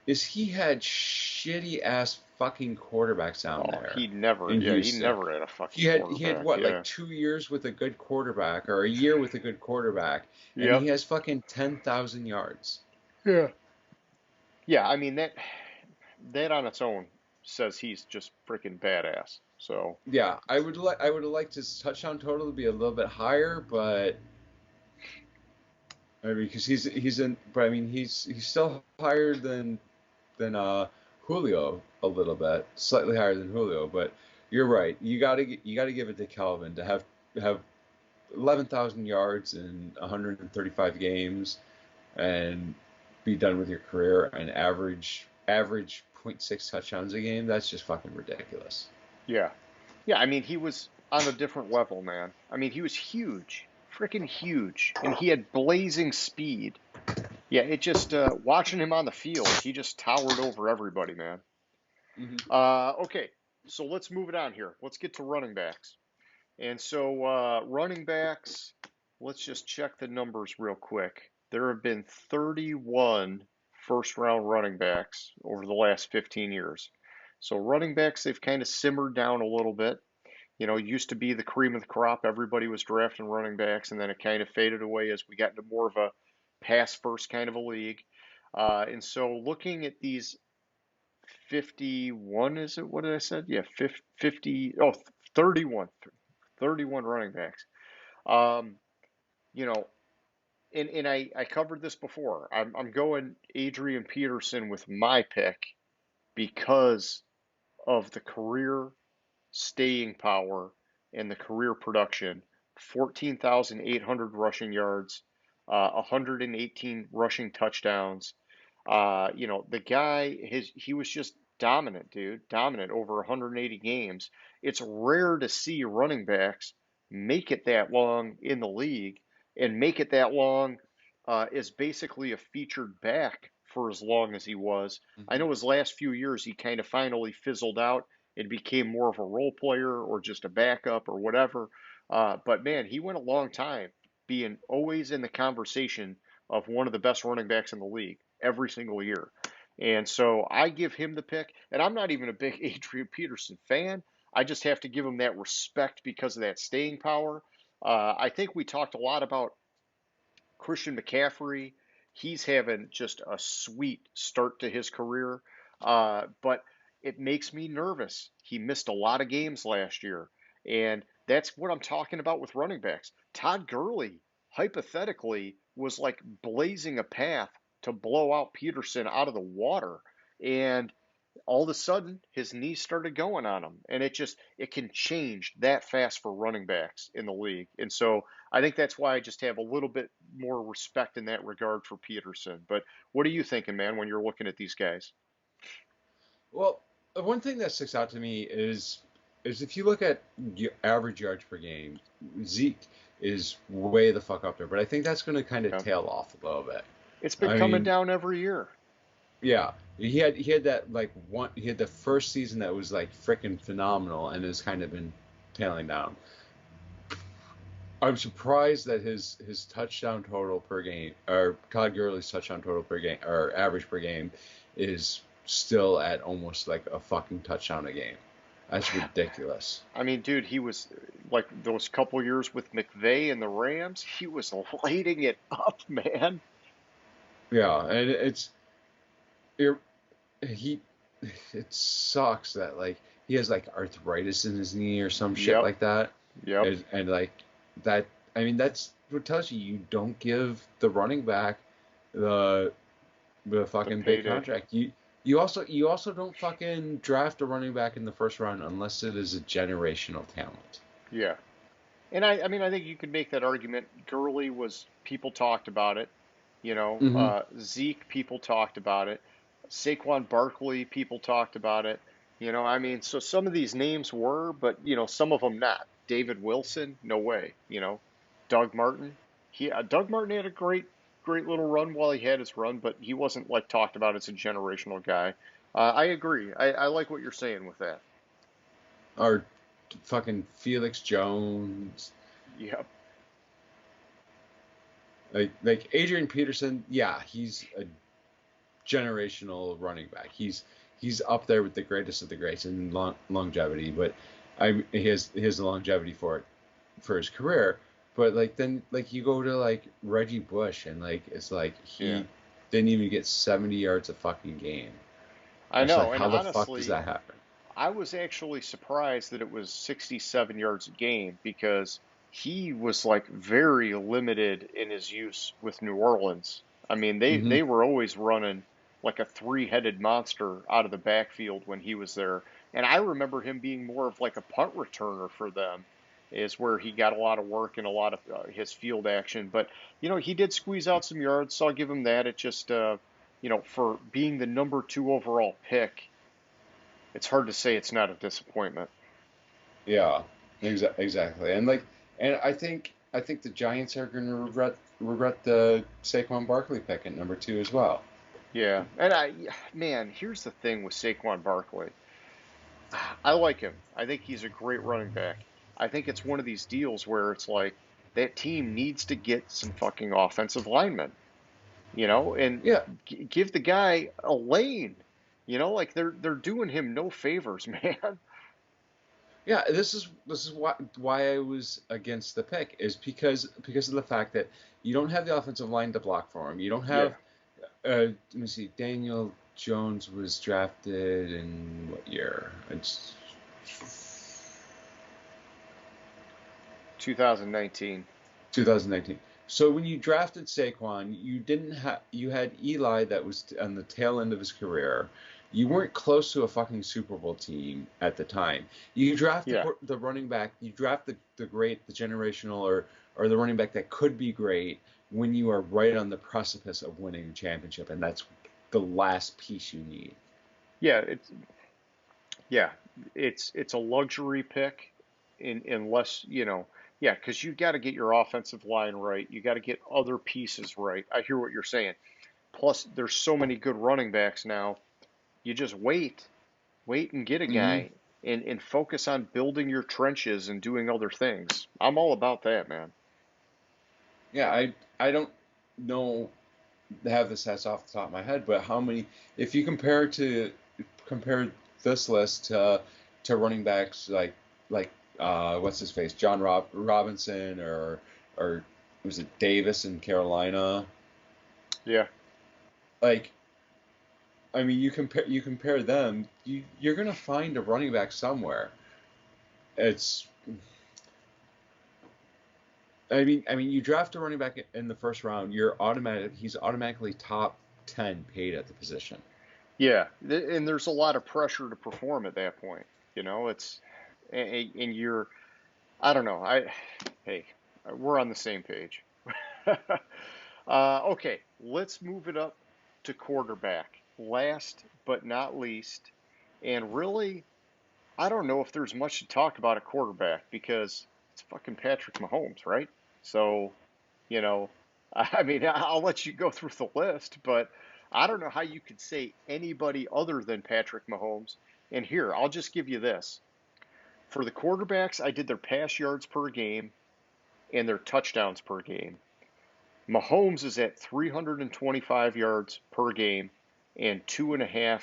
is he had shitty ass fucking quarterbacks down Oh, there he never, in yeah, he Houston. never had a He fucking had he had quarterback. what, like Yeah. 2 years with a good quarterback or a year with a good quarterback, and he Yep. has fucking 10,000 yards. Yeah. Yeah, I mean that on its own says he's just freaking badass. So, Yeah, I would have liked his touchdown total to be a little bit higher, but I mean, because he's in, but I mean he's still higher than Julio a little bit, slightly higher than Julio. But you're right. You gotta give it to Calvin to have 11,000 yards in 135 games and be done with your career and average .6 touchdowns a game. That's just fucking ridiculous. yeah. Yeah, I mean he was on a different level, man. I mean he was huge, freaking huge, and he had blazing speed. Yeah, it just watching him on the field, he just towered over everybody, man. Hmm. Okay, so let's move it on here. Let's get to running backs. And so, running backs, let's just check the numbers real quick. There have been 31 first round running backs over the last 15 years. So, running backs, they've kind of simmered down a little bit. Used to be the cream of the crop. Everybody was drafting running backs, and then it kind of faded away as we got into more of a pass first kind of a league. And so, looking at these 51, is it? What did I said? Yeah, 50, oh, 31 running backs. Um, you know, and I covered this before. I'm going Adrian Peterson with my pick because of the career staying power and the career production. 14,800 rushing yards, 118 rushing touchdowns. The guy, he was just dominant, dude, dominant over 180 games. It's rare to see running backs make it that long in the league and make it that long as basically a featured back for as long as he was. I Hmm. know his last few years he kind of finally fizzled out and became more of a role player or just a backup or whatever. But man, he went a long time being always in the conversation of one of the best running backs in the league every single year. And so I give him the pick, and I'm not even a big Adrian Peterson fan. I just have to give him that respect because of that staying power. I think we talked a lot about Christian McCaffrey. He's having just a sweet start to his career, but it makes me nervous. He missed a lot of games last year, and that's what I'm talking about with running backs. Todd Gurley, hypothetically, was like blazing a path to blow out Peterson out of the water, and all of a sudden his knees started going on him, and it can change that fast for running backs in the league. And so I think that's why I just have a little bit more respect in that regard for Peterson. But what are you thinking, man, when you're looking at these guys? Well, one thing that sticks out to me is if you look at average yards per game, Zeke is way the fuck up there, but I think that's going to kind of Yeah. tail off a little bit. It's been I coming mean, down every year. yeah, he had that like one he had the first season that was like freaking phenomenal and has kind of been tailing down. I'm surprised that his touchdown total per game, or Todd Gurley's touchdown total per game, or average per game, is still at almost like a fucking touchdown a game. That's ridiculous. I mean, dude, he was like those couple years with McVay and the Rams, he was lighting it up, man. Yeah, and it he it sucks that like he has like arthritis in his knee or some shit Yep, like that, yep. and like that. I mean, that's what tells you don't give the running back the The fucking big payday. contract. You also don't fucking draft a running back in the first round unless it is a generational talent. Yeah. And I mean, I think you could make that argument. Gurley was, people talked about it. Hmm. Zeke, people talked about it. Saquon Barkley, people talked about it. I mean, so some of these names were, but, some of them not. David Wilson, no way. Doug Martin, Doug Martin had a great little run while he had his run, but he wasn't like talked about as a generational guy. I agree. I like what you're saying with that. Or fucking Felix Jones. Yep. Like Adrian Peterson, yeah, he's a generational running back. He's up there with the greatest of the greats in longevity, but he has the longevity for his career. But like then like you go to like Reggie Bush and like it's like Yeah. he didn't even get 70 yards a fucking game. I It's like know. And how the fuck does honestly, that happen? I was actually surprised that it was 67 yards a game because he was like very limited in his use with New Orleans. I mean, they Hmm. they were always running like a three-headed monster out of the backfield when he was there. And I remember him being more of like a punt returner for them, is where he got a lot of work and a lot of his field action. But, he did squeeze out some yards, so I'll give him that. It just, for being the number two overall pick, it's hard to say it's not a disappointment. Yeah, exactly. And I think the Giants are going to regret the Saquon Barkley pick at number two as well. Yeah, and man, here's the thing with Saquon Barkley. I like him. I think he's a great running back. I think it's one of these deals where it's like that team needs to get some fucking offensive linemen, and Yeah, give the guy a lane. Like they're doing him no favors, man. yeah. This is why I was against the pick is because of the fact that you don't have the offensive line to block for him. You don't Yeah, have let me see. Daniel Jones was drafted in what year? It's 2019. 2019. So when you drafted Saquon, you didn't have you had Eli that was on the tail end of his career. You weren't close to a fucking Super Bowl team at the time. You draft Yeah. the running back, you draft the great, the generational, or the running back that could be great when you are right on the precipice of winning a championship, and that's the last piece you need. Yeah, yeah, it's a luxury pick unless, yeah, because you got to get your offensive line right. You got to get other pieces right. I hear what you're saying. Plus, there's so many good running backs now. You just wait and get a Hmm. guy and focus on building your trenches and doing other things. I'm all about that, man. Yeah, I don't know have the stats off the top of my head, but how many? If you compare this list to running backs like what's his face, Robinson, or was it Davis in Carolina? Yeah. Like, I mean, you compare them, you're gonna find a running back somewhere. It's I mean, you draft a running back in the first round, he's automatically top 10 paid at the position. Yeah, and there's a lot of pressure to perform at that point. It's and you're I don't know. Hey, we're on the same page. Okay, let's move it up to quarterback. Last but not least, and really, I don't know if there's much to talk about at quarterback because it's fucking Patrick Mahomes, right? So, you know, I mean, I'll let you go through the list, but I don't know how you could say anybody other than Patrick Mahomes. And here, I'll just give you this. For the quarterbacks, I did their pass yards per game and their touchdowns per game. Mahomes is at 325 yards per game and 2.5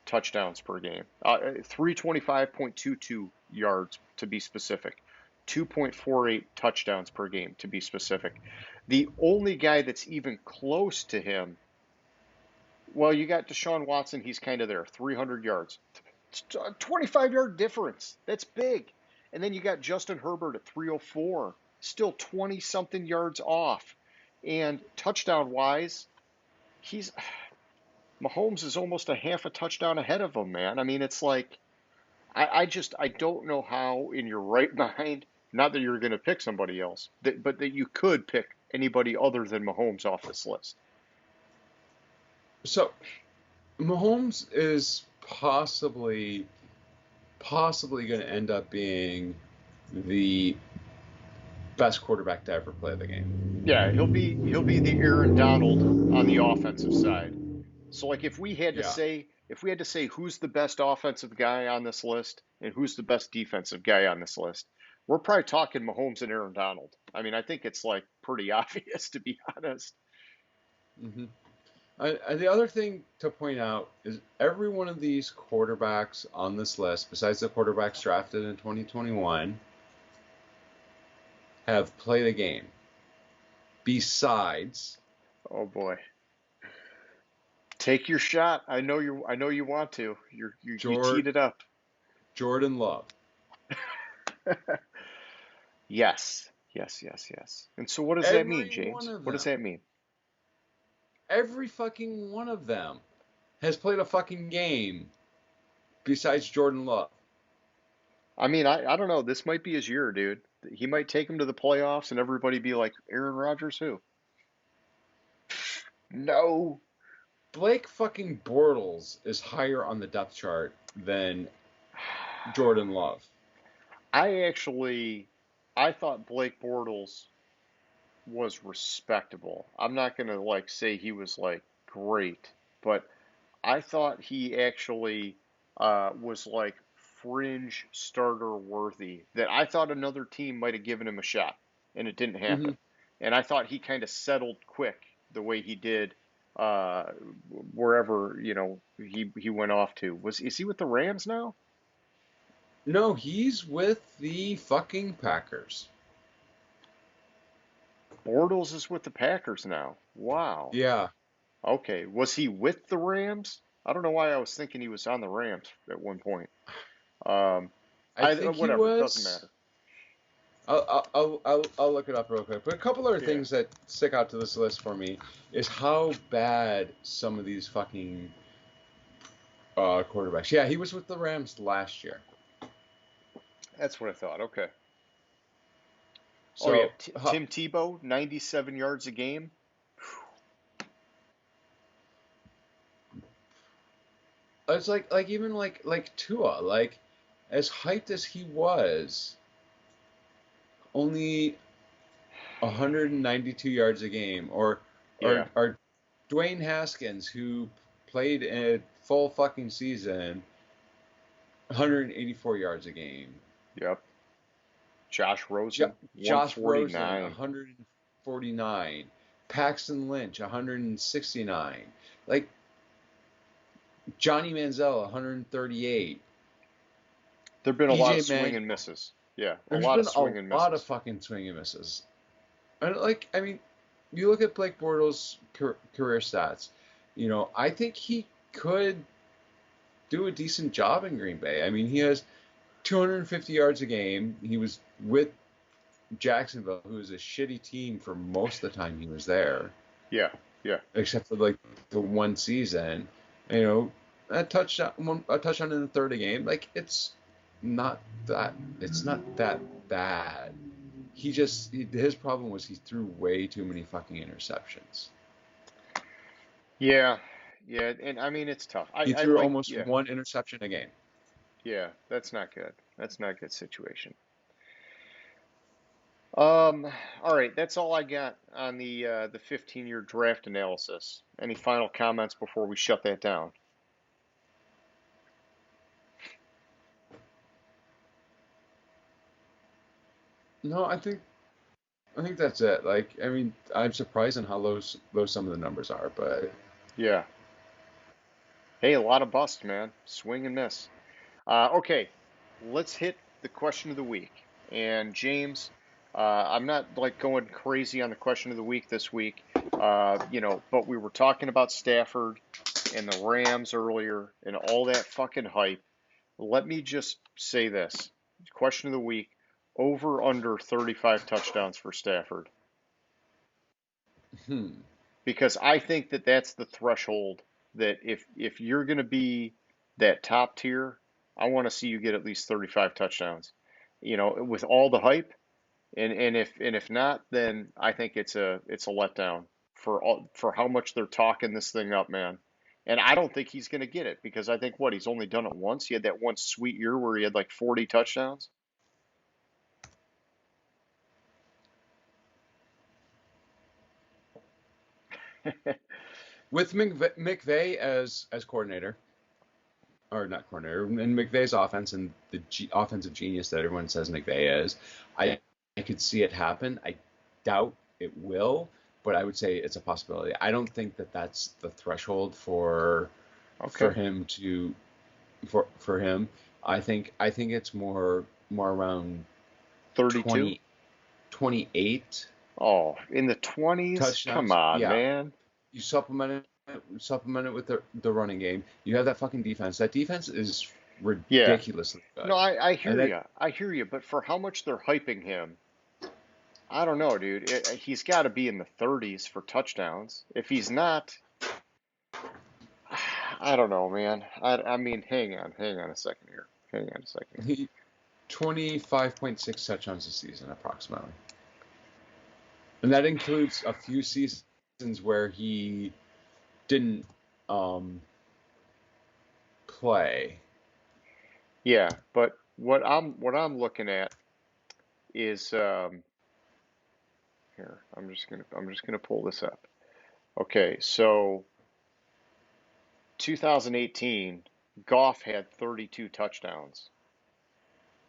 touchdowns per game. 325.22 yards to be specific. 2.48 touchdowns per game to be specific. The only guy that's even close to him, well, you got Deshaun Watson. He's kind of there, 300 yards. It's a 25-yard difference. That's big. And then you got Justin Herbert at 304, still 20 something yards off. And touchdown wise, he's Mahomes is almost a half a touchdown ahead of him, man. I mean, it's like I don't know how in your right mind, not that you're going to pick somebody else, but that you could pick anybody other than Mahomes off this list. So Mahomes is possibly going to end up being the best quarterback to ever play the game. Yeah, he'll be the Aaron Donald on the offensive side. So like Yeah. if we had to say who's the best offensive guy on this list and who's the best defensive guy on this list, we're probably talking Mahomes and Aaron Donald. I mean, I think it's like pretty obvious to be honest. Hmm. The other thing to point out is every one of these quarterbacks on this list, besides the quarterbacks drafted in 2021, have played a game. Besides Oh boy. Take your shot. I know you want to. You teed it up. Jordan Love. Yes. Yes, yes, yes. And so what does that mean, Every one James? of What does them. that mean? Every fucking one of them has played a fucking game besides Jordan Love. I mean, I don't know. This might be his year, dude. He might take him to the playoffs and everybody be like, Aaron Rodgers, who? No. Blake fucking Bortles is higher on the depth chart than Jordan Love. I thought Blake Bortles was respectable. I'm not gonna like say he was like great, but I thought he actually was like fringe starter worthy. That I thought another team might have given him a shot, and it didn't Hmm. happen. And I thought he kind of settled quick the way he did uh, wherever he went off to. Is he with the Rams now? No, he's with the fucking Packers. Bortles is with the Packers now. Wow. Yeah. Okay. Was he with the Rams? I don't know why I was thinking he was on the Rams at one point. Um, I think he whatever. It doesn't was. matter. I'll look it up real quick. But a couple other Yeah. things that stick out to this list for me is how bad some of these fucking quarterbacks. Yeah, he was with the Rams last year. That's what I thought. Okay. Oh yeah, So Tim Tebow, 97 yards a game. it's like even like Tua, like as hyped as he was, only 192 yards a game, Yeah. or Dwayne Haskins, who played a full fucking season, 184 yards a game. Yep. Josh Rosen, Josh Rosen, 149. 149. Paxton Lynch, 169. Like Johnny Manziel, 138. There've been a lot of EJ swing Manuel. and misses. Yeah, a There's lot been of swing a and lot of misses. fucking swing and misses. And I mean, you look at Blake Bortles' career stats. You know, I think he could do a decent job in Green Bay. I mean, he has 250 yards a game. He was with Jacksonville, who was a shitty team for most of the time he was there, Yeah, yeah. except for like the one season. You know, a touchdown in the third of game. Like not it's not that bad. His problem was he threw way too many fucking interceptions. Yeah, yeah, and I mean it's tough. He I threw like, almost yeah, one interception a game. yeah. That's not good. That's not a good situation. All right, that's all I got on the 15-year draft analysis. Any final comments before we shut that down? No, I think that's it. Like, I mean, I'm surprised in how low some of the numbers are, but Yeah. Hey, a lot of bust, man. Swing and miss. Okay, let's hit the question of the week. And James, I'm not like going crazy on the question of the week this week, but we were talking about Stafford and the Rams earlier and all that fucking hype. Let me just say this. Question of the week, over under 35 touchdowns for Stafford. hmm. Because I think that that's the threshold that if you're going to be that top tier, I want to see you get at least 35 touchdowns. With all the hype, and if not, then I think it's a letdown for how much they're talking this thing up, man. And I don't think he's going to get it because I think he's only done it once. He had that one sweet year where he had like 40 touchdowns. With McVay as coordinator, or not coordinator, and McVay's offense and the offensive genius that everyone says McVay is, I could see it happen. I doubt it will, but I would say it's a possibility. I don't think that that's the threshold for Okay, him to for him. I think it's more around 32. 20 28 Oh, in the 20s? Come touchdowns. on, Yeah, man. you supplement it with the running game. You have that fucking defense. That defense is Yeah. ridiculously No, good. I And hear that you. I hear you. But for how much they're hyping him, I don't know, dude. He's got to be in the 30s for touchdowns. If he's not, I don't know, man. I mean, hang on a second here. Hang on a second here. he 25.6 touchdowns a season approximately. And that includes a few seasons where he didn't um play. Yeah, but what I'm looking at is here. I'm just gonna pull this up. Okay, so 2018, Goff had 32 touchdowns.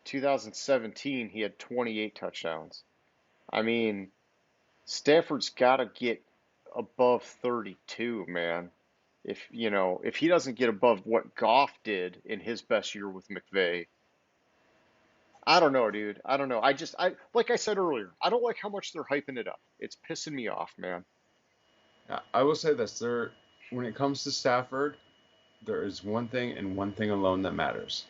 2017, he had 28 touchdowns. I mean, Stafford's got to get above 32, man. If he doesn't get above what Goff did in his best year with McVay, I don't know, dude. I don't know. I like I said earlier, I don't like how much they're hyping it up. It's pissing me off, man. I will say this: when it comes to Stafford, there is one thing and one thing alone that matters.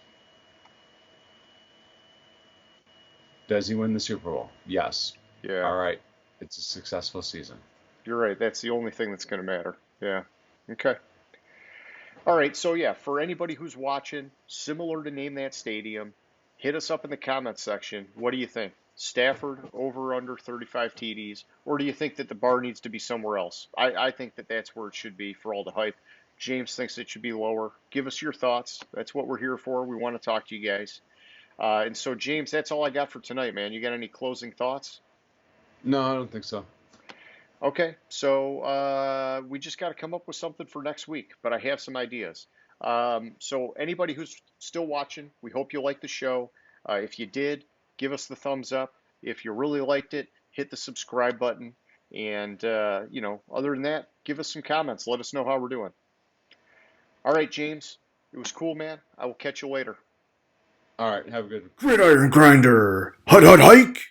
Does he win the Super Bowl? Yes. Yeah, All right. It's a successful season. you're right. That's the only thing that's going to matter. Yeah. Okay. All right. So, yeah, for anybody who's watching, similar to Name That Stadium, hit us up in the comments section. What do you think? Stafford over under 35 TDs? Or do you think that the bar needs to be somewhere else? I think that that's where it should be for all the hype. James thinks it should be lower. Give us your thoughts. That's what we're here for. We want to talk to you guys. And so, James, that's all I got for tonight, man. You got any closing thoughts? No, I don't think so. Okay, so we just got to come up with something for next week, but I have some ideas. So anybody who's still watching, we hope you like the show. If you did, give us the thumbs up. If you really liked it, hit the subscribe button. And, other than that, give us some comments. Let us know how we're doing. All right, James, it was cool, man. I will catch you later. All right. Have a good Gridiron Grinder. Hut hut hike.